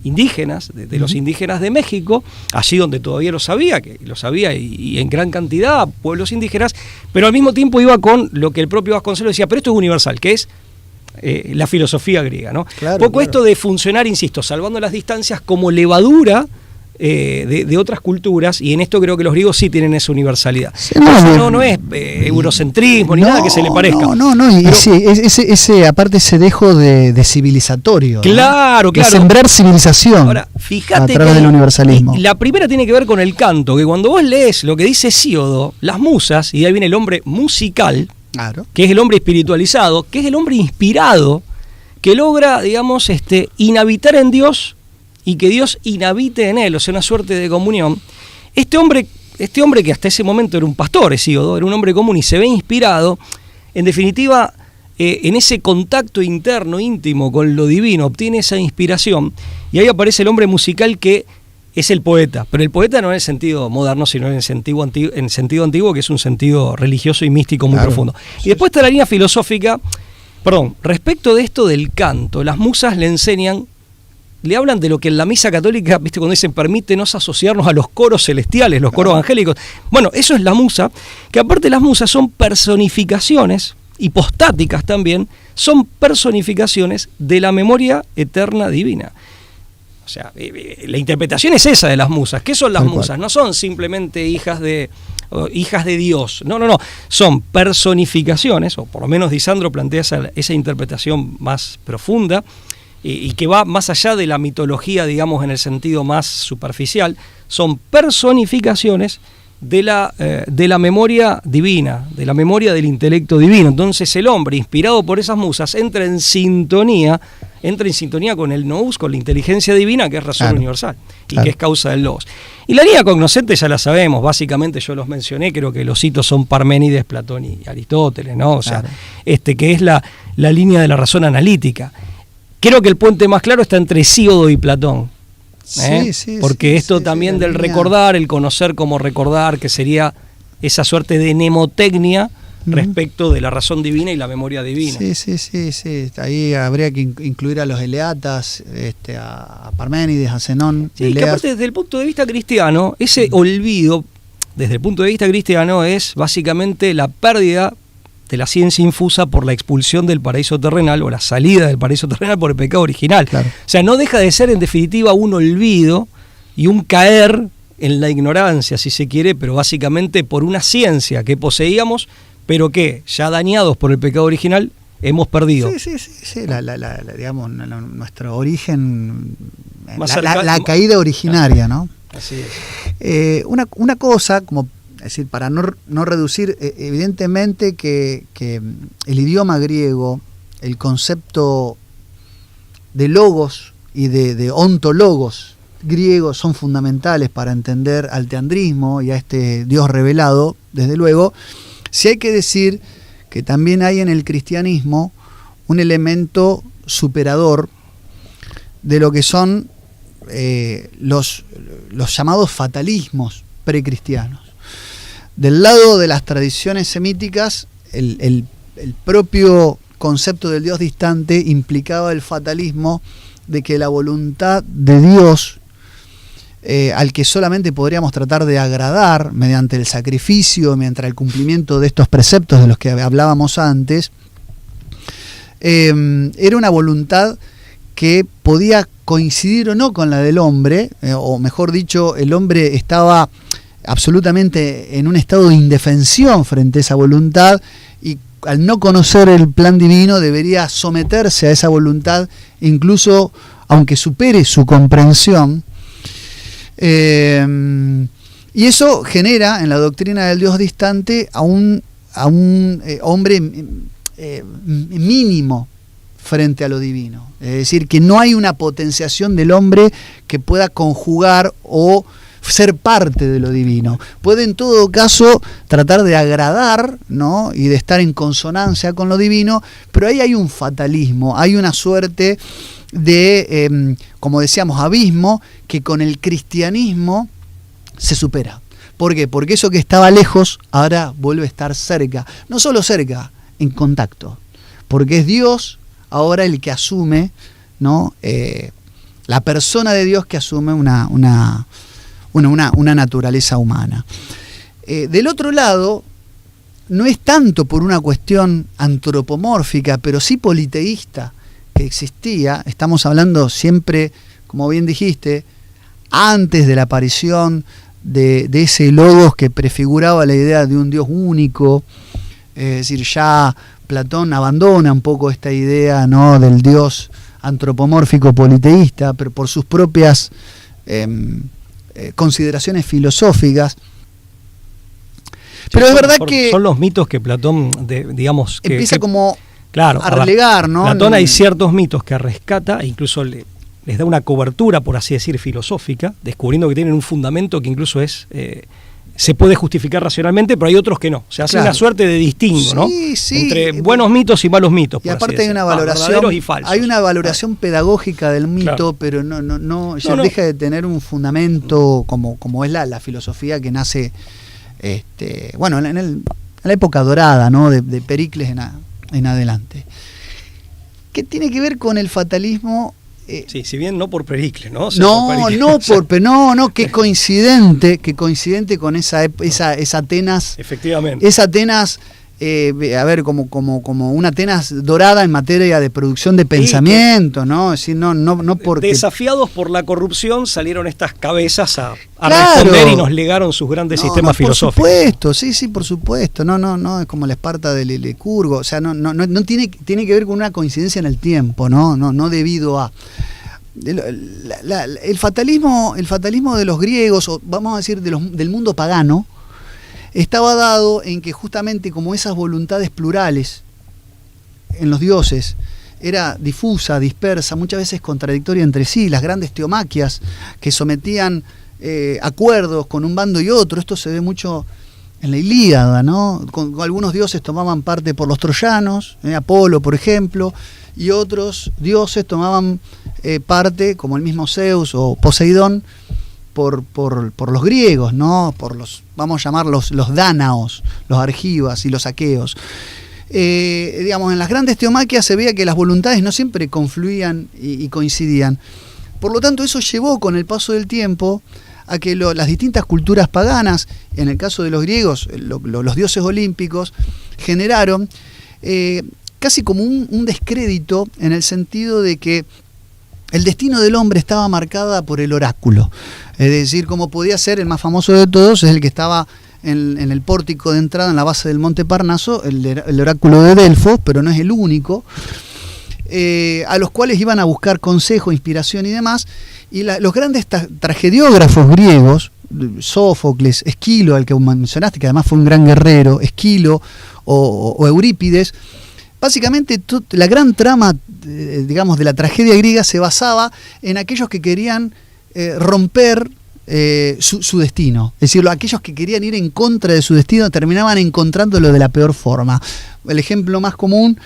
indígenas, de los indígenas de México, allí donde todavía lo sabía y en gran cantidad, pueblos indígenas, pero al mismo tiempo iba con lo que el propio Vasconcelos decía, pero esto es universal, que es la filosofía griega, ¿no? Claro, Esto de funcionar, insisto, salvando las distancias como levadura de otras culturas, y en esto creo que los griegos sí tienen esa universalidad. Sí, no es eurocentrismo ni nada que se le parezca. Aparte ese dejo de civilizatorio. Claro, de sembrar civilización. Ahora, fíjate a través del universalismo. La primera tiene que ver con el canto, que cuando vos lees lo que dice Hesíodo, las musas, y de ahí viene el hombre musical, claro, que es el hombre espiritualizado, que es el hombre inspirado, que logra, digamos, inhabitar en Dios y que Dios inhabite en él, o sea, una suerte de comunión. Este hombre que hasta ese momento era un pastor, Hesíodo, era un hombre común y se ve inspirado, en definitiva, en ese contacto interno, íntimo con lo divino, obtiene esa inspiración, y ahí aparece el hombre musical que es el poeta, pero el poeta no en el sentido moderno, sino en el sentido antiguo, que es un sentido religioso y místico muy profundo. Y después está la línea filosófica, respecto de esto del canto, las musas le hablan de lo que en la misa católica, viste, cuando dicen permítenos asociarnos a los coros celestiales, los coros angélicos. Bueno, eso es la musa, que aparte las musas son personificaciones, hipostáticas también, son personificaciones de la memoria eterna divina. O sea, la interpretación es esa de las musas. ¿Qué son las musas? No son simplemente hijas de Dios. No. Son personificaciones, o por lo menos Disandro plantea esa interpretación más profunda, y que va más allá de la mitología, digamos, en el sentido más superficial. Son personificaciones de la memoria divina, de la memoria del intelecto divino. Entonces el hombre, inspirado por esas musas, entra en sintonía con el nous, con la inteligencia divina, que es razón universal, y que es causa del logos. Y la línea cognoscente ya la sabemos, básicamente yo los mencioné, creo que los hitos son Parménides, Platón y Aristóteles, ¿no? O sea, que es la línea de la razón analítica. Creo que el puente más claro está entre Hesíodo y Platón. Porque esto también del recordar, el conocer como recordar, que sería esa suerte de mnemotecnia respecto de la razón divina y la memoria divina. Sí. Ahí habría que incluir a los eleatas, a Parménides, a Zenón. Sí, que aparte desde el punto de vista cristiano, ese olvido, desde el punto de vista cristiano, es básicamente la pérdida de la ciencia infusa por la expulsión del paraíso terrenal, o la salida del paraíso terrenal por el pecado original. Claro. O sea, no deja de ser en definitiva un olvido y un caer en la ignorancia, si se quiere, pero básicamente por una ciencia que poseíamos, pero que, ya dañados por el pecado original, hemos perdido. Sí, digamos, nuestro origen, la caída originaria, ¿no? Así es. Una cosa, como es decir, para no reducir, evidentemente que el idioma griego, el concepto de logos y de ontologos griegos son fundamentales para entender al teandrismo y a este Dios revelado, desde luego. Sí hay que decir que también hay en el cristianismo un elemento superador de lo que son los llamados fatalismos precristianos. Del lado de las tradiciones semíticas, el propio concepto del Dios distante implicaba el fatalismo de que la voluntad de Dios, al que solamente podríamos tratar de agradar mediante el sacrificio, mediante el cumplimiento de estos preceptos de los que hablábamos antes, era una voluntad que podía coincidir o no con la del hombre, o mejor dicho, el hombre estaba absolutamente en un estado de indefensión frente a esa voluntad, y al no conocer el plan divino debería someterse a esa voluntad, incluso aunque supere su comprensión. Y eso genera en la doctrina del Dios distante a un hombre mínimo frente a lo divino. Es decir, que no hay una potenciación del hombre que pueda conjugar o ser parte de lo divino. Puede en todo caso tratar de agradar, ¿no?, y de estar en consonancia con lo divino, pero ahí hay un fatalismo, hay una suerte de, como decíamos, abismo que con el cristianismo se supera. ¿Por qué? Porque eso que estaba lejos ahora vuelve a estar cerca. No solo cerca, en contacto, porque es Dios ahora el que asume, ¿no? La persona de Dios que asume una naturaleza humana. Del otro lado, no es tanto por una cuestión antropomórfica, pero sí politeísta que existía. Estamos hablando siempre, como bien dijiste, antes de la aparición de ese logos que prefiguraba la idea de un Dios único. Es decir, ya Platón abandona un poco esta idea, ¿no?, del Dios antropomórfico politeísta, pero por sus propias consideraciones filosóficas. Pero es verdad que son los mitos que Platón, digamos, que empieza como claro, a relegar, ¿no? Platón hay ciertos mitos que rescata e incluso les da una cobertura, por así decir, filosófica, descubriendo que tienen un fundamento que incluso es se puede justificar racionalmente, pero hay otros que no. Se hace una suerte de distingo, ¿no? Sí. Entre buenos mitos y malos mitos. Y aparte hay una valoración, hay una valoración pedagógica del mito, pero no deja de tener un fundamento como es la filosofía que nace, en la época dorada, ¿no?, de Pericles en adelante. ¿Qué tiene que ver con el fatalismo? Sí, si bien no por Pericles, ¿no? Que coincidente con esa Atenas. Efectivamente. Esa Atenas, como una Atenas dorada en materia de producción de pensamiento, ¿no? Es decir, no porque desafiados por la corrupción salieron estas cabezas a responder y nos legaron sus grandes sistemas filosóficos. Por supuesto, sí, por supuesto. No, es como la Esparta de Licurgo, o sea, no tiene que ver con una coincidencia en el tiempo, no debido a el fatalismo de los griegos, o vamos a decir del mundo pagano, estaba dado en que justamente como esas voluntades plurales en los dioses era difusa, dispersa, muchas veces contradictoria entre sí, las grandes teomaquias que sometían acuerdos con un bando y otro, esto se ve mucho en la Ilíada, ¿no? Con algunos dioses tomaban parte por los troyanos, Apolo, por ejemplo, y otros dioses tomaban parte, como el mismo Zeus o Poseidón, por los griegos, ¿no? Por los, vamos a llamarlos los dánaos, los argivas y los aqueos. En las grandes teomaquias se veía que las voluntades no siempre confluían y coincidían. Por lo tanto, eso llevó con el paso del tiempo a que las distintas culturas paganas, en el caso de los griegos, los dioses olímpicos, generaron casi como un descrédito, en el sentido de que el destino del hombre estaba marcada por el oráculo. Es decir, como podía ser el más famoso de todos, es el que estaba en el pórtico de entrada en la base del Monte Parnaso, el oráculo de Delfos, pero no es el único, a los cuales iban a buscar consejo, inspiración y demás. Y los grandes tragediógrafos griegos, Sófocles, Esquilo, al que mencionaste, que además fue un gran guerrero, Esquilo o Eurípides, básicamente la gran trama, de la tragedia griega se basaba en aquellos que querían romper su destino. Es decir, aquellos que querían ir en contra de su destino terminaban encontrándolo de la peor forma. El ejemplo más común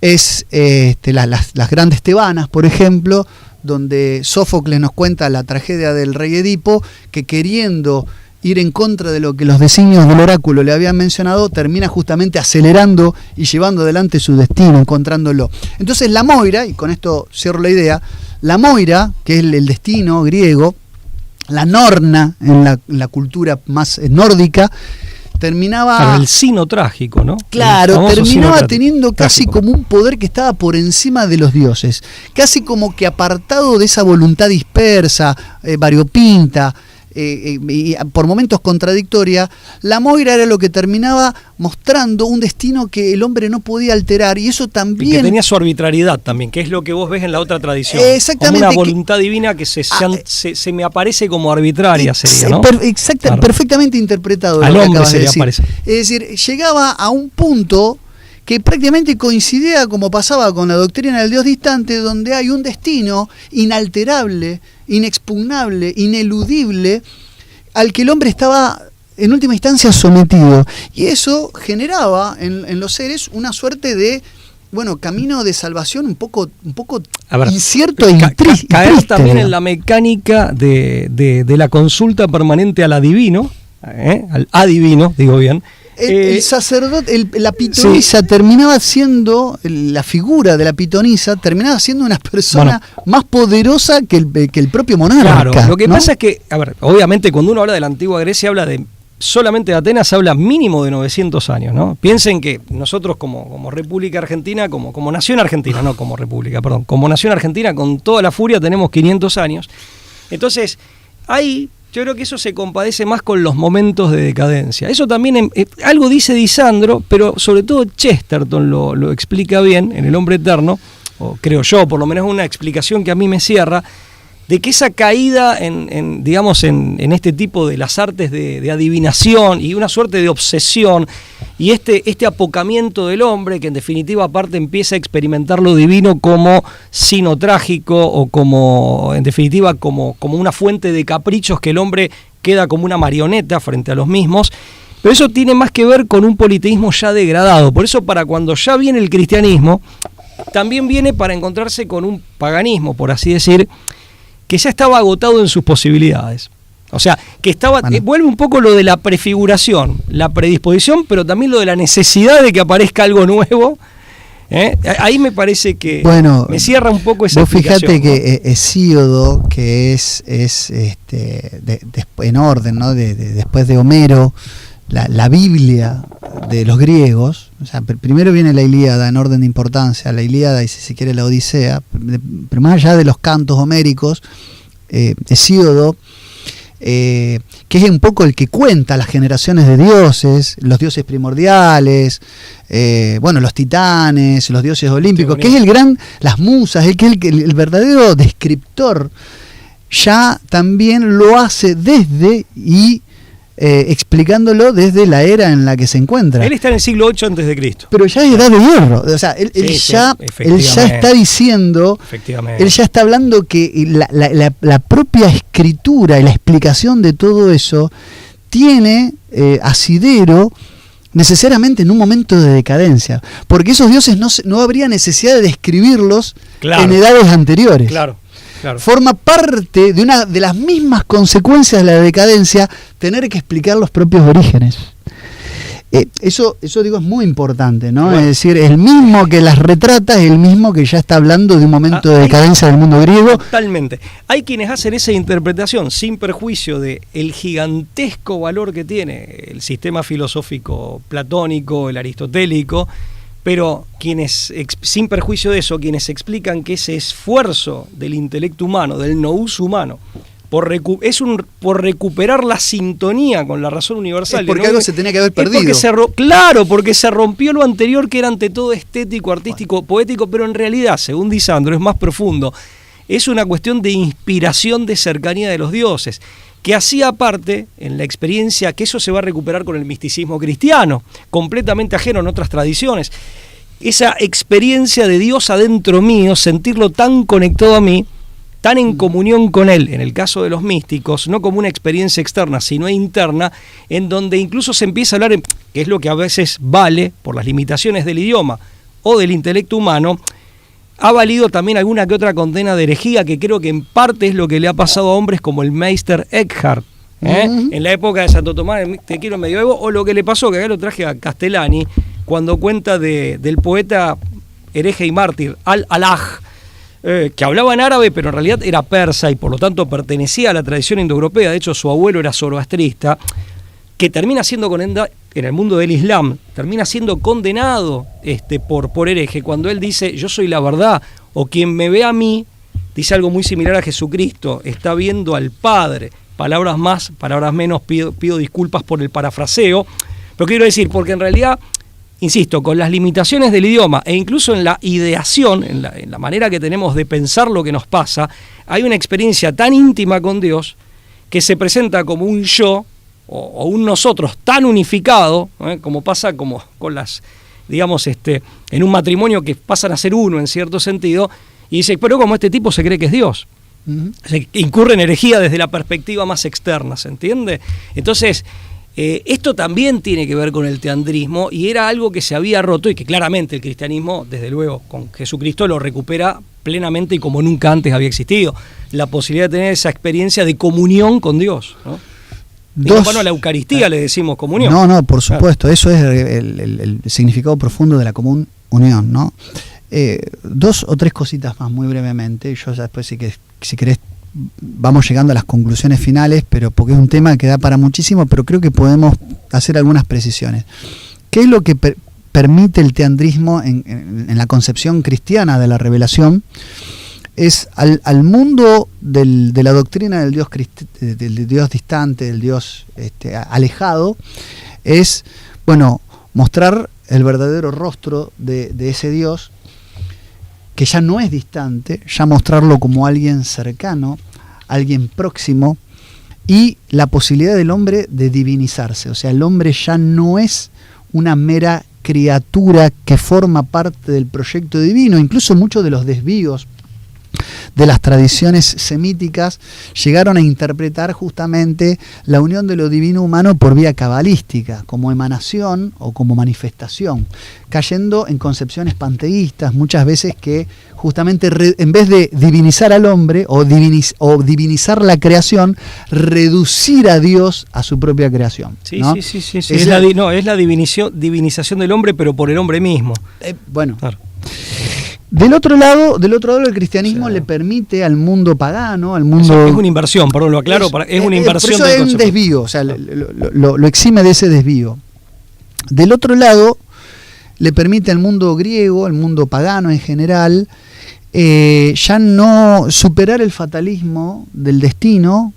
es las grandes tebanas, por ejemplo, donde Sófocles nos cuenta la tragedia del rey Edipo, que queriendo ir en contra de lo que los designios del oráculo le habían mencionado, termina justamente acelerando y llevando adelante su destino, encontrándolo. Entonces la Moira, y con esto cierro la idea, la Moira, que es el destino griego, la Norna en la cultura más nórdica, terminaba... Claro, el sino trágico, ¿no? Claro, terminaba teniendo casi como un poder que estaba por encima de los dioses, casi como que apartado de esa voluntad dispersa, variopinta, y por momentos contradictoria. La Moira era lo que terminaba mostrando un destino que el hombre no podía alterar, y eso también... Y que tenía su arbitrariedad también, que es lo que vos ves en la otra tradición. Exactamente. Como una voluntad divina que se me aparece como arbitraria, sería, ¿no? Claro. Perfectamente interpretado. Al lo que hombre se le decir. aparece. Es decir, llegaba a un punto que prácticamente coincidía, como pasaba con la doctrina del Dios distante, donde hay un destino inalterable, inexpugnable, ineludible, al que el hombre estaba en última instancia sometido. Y eso generaba en los seres una suerte de camino de salvación un poco incierto e triste. Caer también en la mecánica de la consulta permanente al adivino, al adivino, digo bien, El sacerdote, la pitonisa terminaba siendo, la figura de la pitonisa terminaba siendo una persona más poderosa que el propio monarca. Claro, lo que ¿no? pasa es que, a ver, obviamente cuando uno habla de la antigua Grecia habla de, solamente de Atenas habla mínimo de 900 años, ¿no? Piensen que nosotros como República Argentina, como nación argentina, no como República, perdón, como nación argentina con toda la furia tenemos 500 años. Entonces, ahí yo creo que eso se compadece más con los momentos de decadencia. Eso también, algo dice Disandro, pero sobre todo Chesterton lo explica bien en El Hombre Eterno, o creo yo, por lo menos una explicación que a mí me cierra, de que esa caída en este tipo de las artes de adivinación y una suerte de obsesión y este apocamiento del hombre, que en definitiva aparte empieza a experimentar lo divino como sino trágico o como, en definitiva, como una fuente de caprichos, que el hombre queda como una marioneta frente a los mismos. Pero eso tiene más que ver con un politeísmo ya degradado. Por eso, para cuando ya viene el cristianismo, también viene para encontrarse con un paganismo, por así decir, que ya estaba agotado en sus posibilidades. O sea, que estaba, vuelve un poco lo de la prefiguración, la predisposición, pero también lo de la necesidad de que aparezca algo nuevo. Ahí me parece que me cierra un poco esa explicación. Fíjate que Hesíodo, que es en orden, ¿no? Después de Homero, la Biblia de los griegos, o sea, primero viene la Ilíada en orden de importancia, la Ilíada y si se quiere la Odisea, pero más allá de los cantos homéricos, Hesíodo, que es un poco el que cuenta las generaciones de dioses, los dioses primordiales, los titanes, los dioses olímpicos, que es las musas, el verdadero descriptor, ya también lo hace explicándolo desde la era en la que se encuentra. Él está en el siglo VIII a.C. Pero ya es edad de hierro. O sea, él ya está diciendo, él ya está hablando que la propia escritura y la explicación de todo eso tiene asidero necesariamente en un momento de decadencia. Porque esos dioses no habría necesidad de describirlos en edades anteriores. Claro. Forma parte de las mismas consecuencias de la decadencia tener que explicar los propios orígenes. Eso digo es muy importante, ¿no? Bueno. Es decir, el mismo que las retrata es el mismo que ya está hablando de un momento de decadencia del mundo griego. Totalmente. Hay quienes hacen esa interpretación sin perjuicio de el gigantesco valor que tiene el sistema filosófico platónico, el aristotélico, pero quienes, sin perjuicio de eso, quienes explican que ese esfuerzo del intelecto humano, del nous humano, por recuperar la sintonía con la razón universal. Es porque algo se tenía que haber perdido. Porque se rompió lo anterior, que era ante todo estético, artístico, poético, pero en realidad, según Disandro, es más profundo. Es una cuestión de inspiración, de cercanía de los dioses, que hacía parte en la experiencia, que eso se va a recuperar con el misticismo cristiano, completamente ajeno en otras tradiciones. Esa experiencia de Dios adentro mío, sentirlo tan conectado a mí, tan en comunión con Él, en el caso de los místicos, no como una experiencia externa, sino interna, en donde incluso se empieza a hablar, que es lo que a veces vale por las limitaciones del idioma o del intelecto humano, ha valido también alguna que otra condena de herejía, que creo que en parte es lo que le ha pasado a hombres como el Meister Eckhart, en la época de Santo Tomás, te quiero medioevo, o lo que le pasó, que acá lo traje a Castellani, cuando cuenta del poeta hereje y mártir, Al-Alaj, que hablaba en árabe, pero en realidad era persa y por lo tanto pertenecía a la tradición indoeuropea. De hecho, su abuelo era zoroastrista, que termina siendo condenado en el mundo del Islam, termina siendo condenado por hereje, cuando él dice, yo soy la verdad, o quien me ve a mí, dice algo muy similar a Jesucristo, está viendo al Padre. Palabras más, palabras menos, pido disculpas por el parafraseo, pero quiero decir, porque en realidad, insisto, con las limitaciones del idioma e incluso en la ideación, en la manera que tenemos de pensar lo que nos pasa, hay una experiencia tan íntima con Dios que se presenta como un yo o un nosotros tan unificado, como pasa como con las, digamos, en un matrimonio que pasan a ser uno en cierto sentido, y dice, pero como este tipo se cree que es Dios. Se incurre en herejía desde la perspectiva más externa, ¿se entiende? Entonces, esto también tiene que ver con el teandrismo y era algo que se había roto y que claramente el cristianismo, desde luego, con Jesucristo lo recupera plenamente y como nunca antes había existido. La posibilidad de tener esa experiencia de comunión con Dios, ¿no? Bueno, a la Eucaristía le decimos comunión. No, por supuesto, eso es el significado profundo de la común unión, ¿no? 2 o 3 cositas más muy brevemente, yo ya después si querés vamos llegando a las conclusiones finales, pero porque es un tema que da para muchísimo, pero creo que podemos hacer algunas precisiones. ¿Qué es lo que permite el teandrismo en la concepción cristiana de la revelación? Es al mundo de la doctrina del Dios distante, del Dios alejado, es, bueno, mostrar el verdadero rostro de ese Dios, que ya no es distante, ya mostrarlo como alguien cercano, alguien próximo, y la posibilidad del hombre de divinizarse. O sea, el hombre ya no es una mera criatura que forma parte del proyecto divino. Incluso muchos de los desvíos de las tradiciones semíticas llegaron a interpretar justamente la unión de lo divino humano por vía cabalística, como emanación o como manifestación, cayendo en concepciones panteístas muchas veces que justamente en vez de divinizar al hombre o divinizar la creación, reducir a Dios a su propia creación. Sí, ¿no? sí. Es la divinización del hombre, pero por el hombre mismo. Bueno. Claro. Del otro lado, el cristianismo le permite al mundo pagano, al mundo... Es una inversión, perdón, lo aclaro, es una inversión. Por eso es un desvío, o sea, lo exime de ese desvío. Del otro lado, le permite al mundo griego, al mundo pagano en general, ya no superar el fatalismo del destino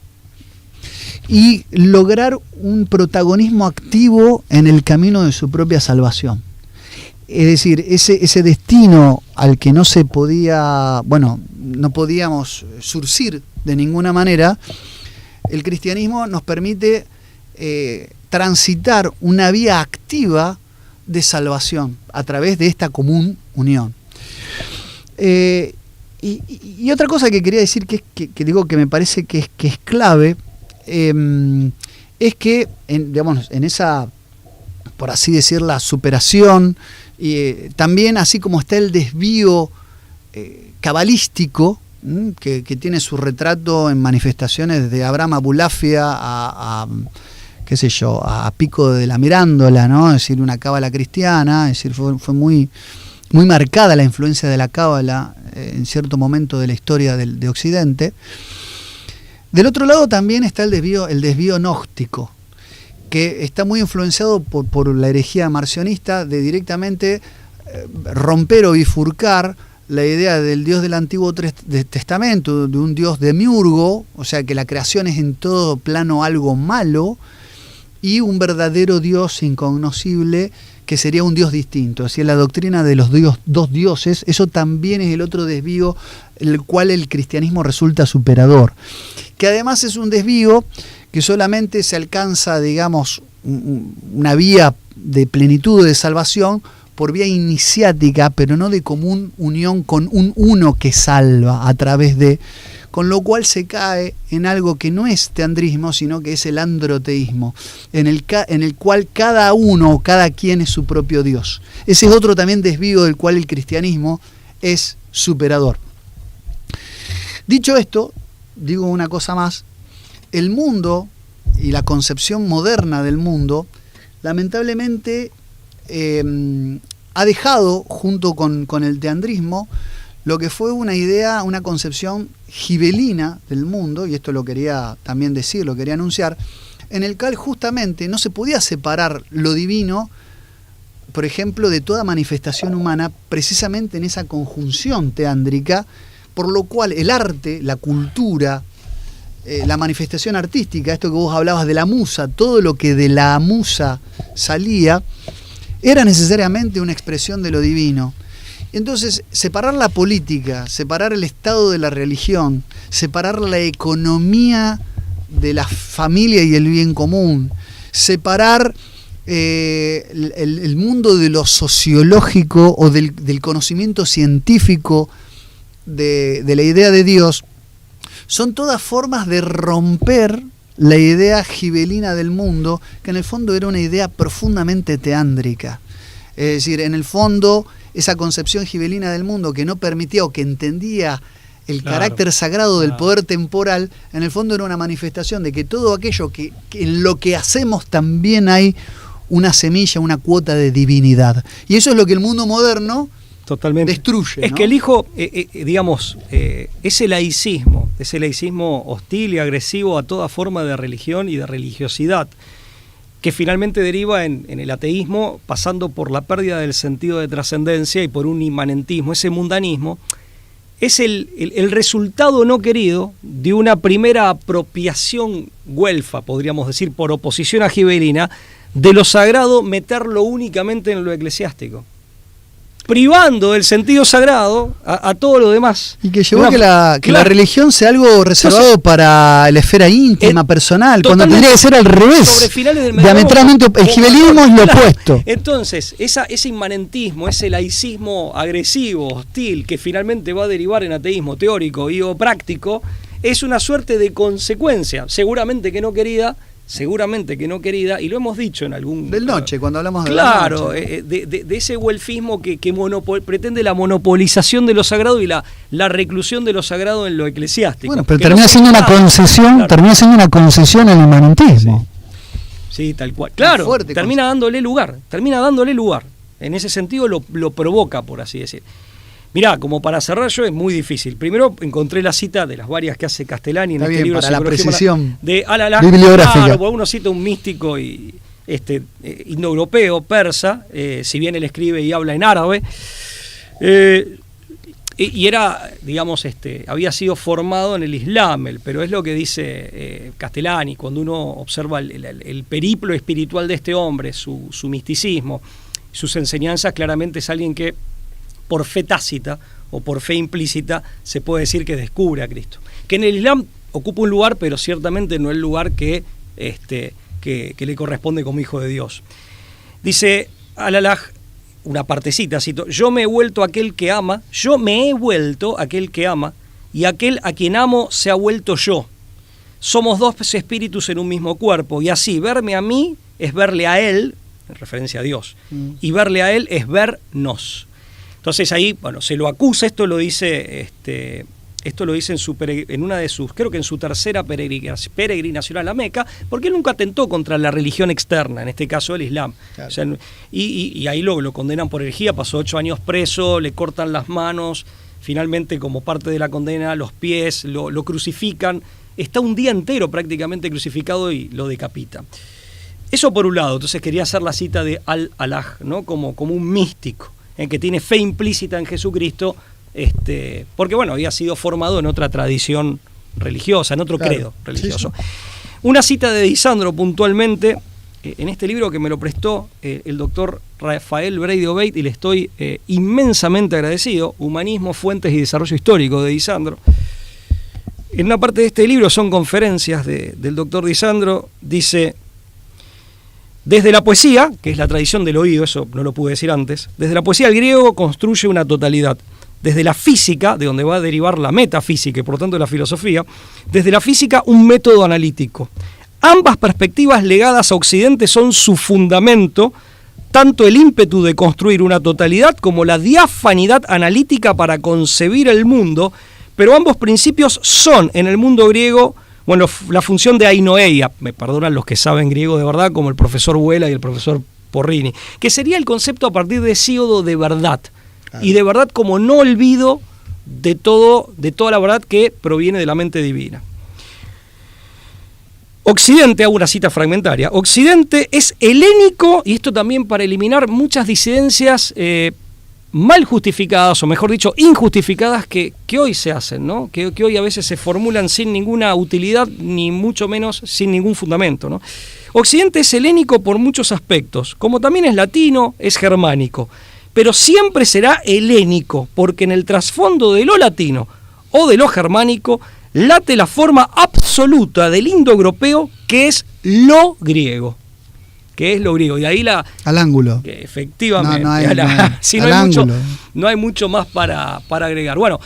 y lograr un protagonismo activo en el camino de su propia salvación. Es decir, ese destino al que no podíamos surcir de ninguna manera, el cristianismo nos permite transitar una vía activa de salvación a través de esta común unión. Y otra cosa que quería decir que digo que me parece que es clave, es que en esa, por así decir, la superación, y también así como está el desvío cabalístico, que tiene su retrato en manifestaciones de Abraham Abulafia a Pico de la Mirándola, ¿no? Es decir, una cábala cristiana, es decir, fue muy, muy marcada la influencia de la cábala en cierto momento de la historia de Occidente. Del otro lado también está el desvío gnóstico, que está muy influenciado por la herejía marcionista de directamente romper o bifurcar la idea del Dios del Antiguo Testamento, de un Dios demiurgo, o sea que la creación es en todo plano algo malo, y un verdadero Dios incognoscible que sería un Dios distinto. Así es la doctrina de los dos dioses. Eso también es el otro desvío, el cual el cristianismo resulta superador, que además es un desvío que solamente se alcanza, digamos, una vía de plenitud de salvación por vía iniciática, pero no de común unión con un uno que salva a través de, con lo cual se cae en algo que no es teandrismo, sino que es el androteísmo, en el cual cada uno o cada quien es su propio Dios. Ese es otro también desvío del cual el cristianismo es superador. Dicho esto, digo una cosa más. El mundo y la concepción moderna del mundo, lamentablemente, ha dejado, junto con el teandrismo, lo que fue una idea, una concepción gibelina del mundo, y esto lo quería también decir, lo quería anunciar, en el cual justamente no se podía separar lo divino, por ejemplo, de toda manifestación humana, precisamente en esa conjunción teándrica, por lo cual el arte, la cultura, la manifestación artística, esto que vos hablabas de la musa, todo lo que de la musa salía, era necesariamente una expresión de lo divino. Entonces, separar la política, separar el estado de la religión, separar la economía de la familia y el bien común, separar el mundo de lo sociológico o del conocimiento científico de la idea de Dios, son todas formas de romper la idea gibelina del mundo, que en el fondo era una idea profundamente teándrica. Es decir, en el fondo, esa concepción gibelina del mundo que no permitía o que entendía el carácter sagrado del poder temporal, en el fondo era una manifestación de que todo aquello que en lo que hacemos también hay una semilla, una cuota de divinidad. Y eso es lo que el mundo moderno totalmente destruye. Es, ¿no?, que elijo, digamos, ese laicismo hostil y agresivo a toda forma de religión y de religiosidad, que finalmente deriva en el ateísmo, pasando por la pérdida del sentido de trascendencia y por un inmanentismo. Ese mundanismo es el resultado no querido de una primera apropiación güelfa, podríamos decir, por oposición a gibelina, de lo sagrado, meterlo únicamente en lo eclesiástico, privando del sentido sagrado a todo lo demás. Y que llevó a que la religión sea algo reservado para la esfera íntima, personal, cuando tendría que ser al revés. Diametralmente, el gibelismo es lo opuesto. Entonces, ese inmanentismo, ese laicismo agresivo, hostil, que finalmente va a derivar en ateísmo teórico y o práctico, es una suerte de consecuencia, seguramente que no querida, y lo hemos dicho en algún... Del noche, cuando hablamos de claro, la noche. De ese güelfismo que pretende la monopolización de lo sagrado y la reclusión de lo sagrado en lo eclesiástico. Bueno, pero termina siendo una concesión, claro. Termina siendo una concesión al inmanentismo. Sí, tal cual. Claro, termina dándole lugar. En ese sentido lo provoca, por así decir. Mirá, como para cerrar yo es muy difícil. Primero encontré la cita de las varias que hace Castellani en este libro para la precisión de Al-Alaj, bibliográfica. Claro, porque uno cita un místico indoeuropeo, persa, si bien él escribe y habla en árabe, y era, digamos, había sido formado en el Islam, pero es lo que dice Castellani, cuando uno observa el periplo espiritual de este hombre, su misticismo, sus enseñanzas, claramente es alguien que por fe tácita o por fe implícita se puede decir que descubre a Cristo. Que en el Islam ocupa un lugar, pero ciertamente no el lugar que le corresponde como hijo de Dios. Dice Al-Alaj, una partecita, cito: yo me he vuelto aquel que ama, y aquel a quien amo se ha vuelto yo. Somos dos espíritus en un mismo cuerpo, y así verme a mí es verle a él, en referencia a Dios, y verle a él es vernos. Entonces ahí, bueno, se lo acusa, esto lo dice en una de sus, creo que en su tercera peregrinación a la Meca, porque él nunca atentó contra la religión externa, en este caso el Islam. Claro. O sea, y ahí lo condenan por herejía, pasó 8 años preso, le cortan las manos, finalmente como parte de la condena los pies, lo crucifican, está un día entero prácticamente crucificado y lo decapitan. Eso por un lado. Entonces quería hacer la cita de Al-Alaj, ¿no? como un místico, en que tiene fe implícita en Jesucristo, porque bueno, había sido formado en otra tradición religiosa, en otro credo religioso. Sí. Una cita de Disandro puntualmente, en este libro que me lo prestó el doctor Rafael Brady Obeit, y le estoy inmensamente agradecido, Humanismo, Fuentes y Desarrollo Histórico de Disandro. En una parte de este libro son conferencias del doctor Disandro, dice: desde la poesía, que es la tradición del oído, eso no lo pude decir antes, desde la poesía el griego construye una totalidad. Desde la física, de donde va a derivar la metafísica y por tanto la filosofía, desde la física un método analítico. Ambas perspectivas legadas a Occidente son su fundamento, tanto el ímpetu de construir una totalidad como la diafanidad analítica para concebir el mundo, pero ambos principios son en el mundo griego, bueno, la función de ainoeia, me perdonan los que saben griego de verdad, como el profesor Vuela y el profesor Porrini, que sería el concepto a partir de síodo de verdad, y de verdad como no olvido de toda la verdad que proviene de la mente divina. Occidente, hago una cita fragmentaria, Occidente es helénico, y esto también para eliminar muchas disidencias mal justificadas, o mejor dicho, injustificadas que hoy se hacen, ¿no? Que hoy a veces se formulan sin ninguna utilidad, ni mucho menos sin ningún fundamento, ¿no? Occidente es helénico por muchos aspectos, como también es latino, es germánico, pero siempre será helénico, porque en el trasfondo de lo latino o de lo germánico late la forma absoluta del indoeuropeo, que es lo griego. Y ahí al ángulo. Que efectivamente. No hay mucho más para agregar. Bueno,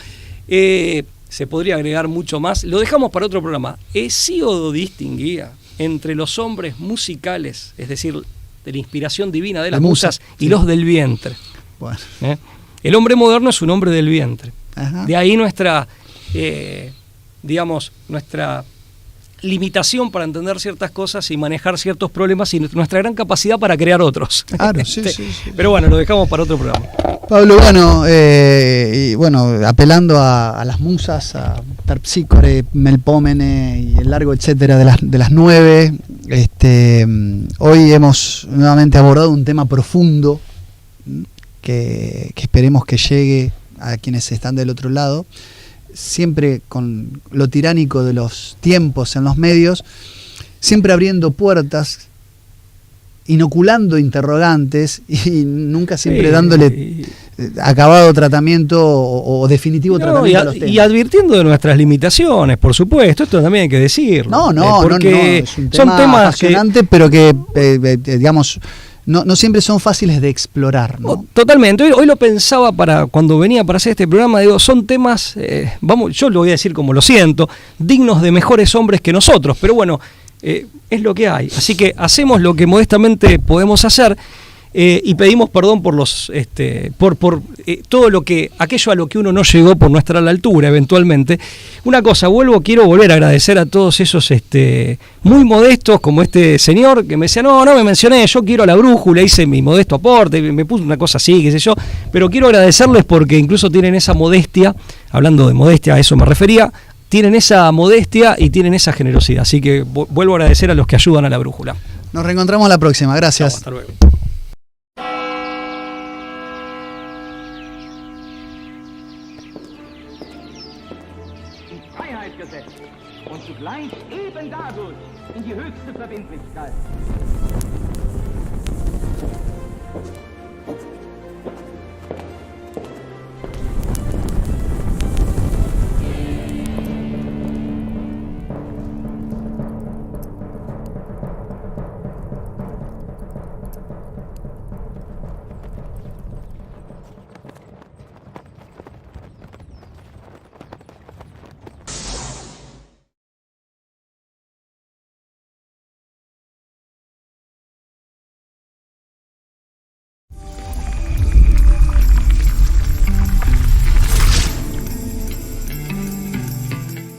se podría agregar mucho más. Lo dejamos para otro programa. Hesíodo distinguía entre los hombres musicales, es decir, de la inspiración divina de las musas, y los del vientre. Bueno. El hombre moderno es un hombre del vientre. Ajá. De ahí nuestra digamos, nuestra limitación para entender ciertas cosas y manejar ciertos problemas y nuestra gran capacidad para crear otros. Claro, sí. Pero bueno, lo dejamos para otro programa. Pablo, y apelando a las musas, a Terpsícore, Melpómene y el largo etcétera de las 9, hoy hemos nuevamente abordado un tema profundo que esperemos que llegue a quienes están del otro lado. Siempre con lo tiránico de los tiempos en los medios, siempre abriendo puertas, inoculando interrogantes y nunca siempre dándole acabado tratamiento o definitivo tratamiento a los temas. Y advirtiendo de nuestras limitaciones, por supuesto, esto también hay que decirlo. No, es un tema apasionante, pero que, digamos, no siempre son fáciles de explorar, ¿no? Totalmente. Hoy lo pensaba cuando venía para hacer este programa, digo, son temas, yo lo voy a decir como lo siento, dignos de mejores hombres que nosotros, pero bueno, es lo que hay. Así que hacemos lo que modestamente podemos hacer y pedimos perdón por por todo aquello a lo que uno no llegó por no estar a la altura eventualmente. Una cosa, quiero volver a agradecer a todos esos muy modestos, como este señor que me decía, no me mencioné, yo quiero a la brújula, hice mi modesto aporte, me puso una cosa así, qué sé yo, pero quiero agradecerles porque incluso tienen esa modestia, hablando de modestia, a eso me refería, tienen esa modestia y tienen esa generosidad, así que vuelvo a agradecer a los que ayudan a la brújula. Nos reencontramos la próxima, gracias. Hasta luego. Und zugleich eben dadurch in die höchste Verbindlichkeit.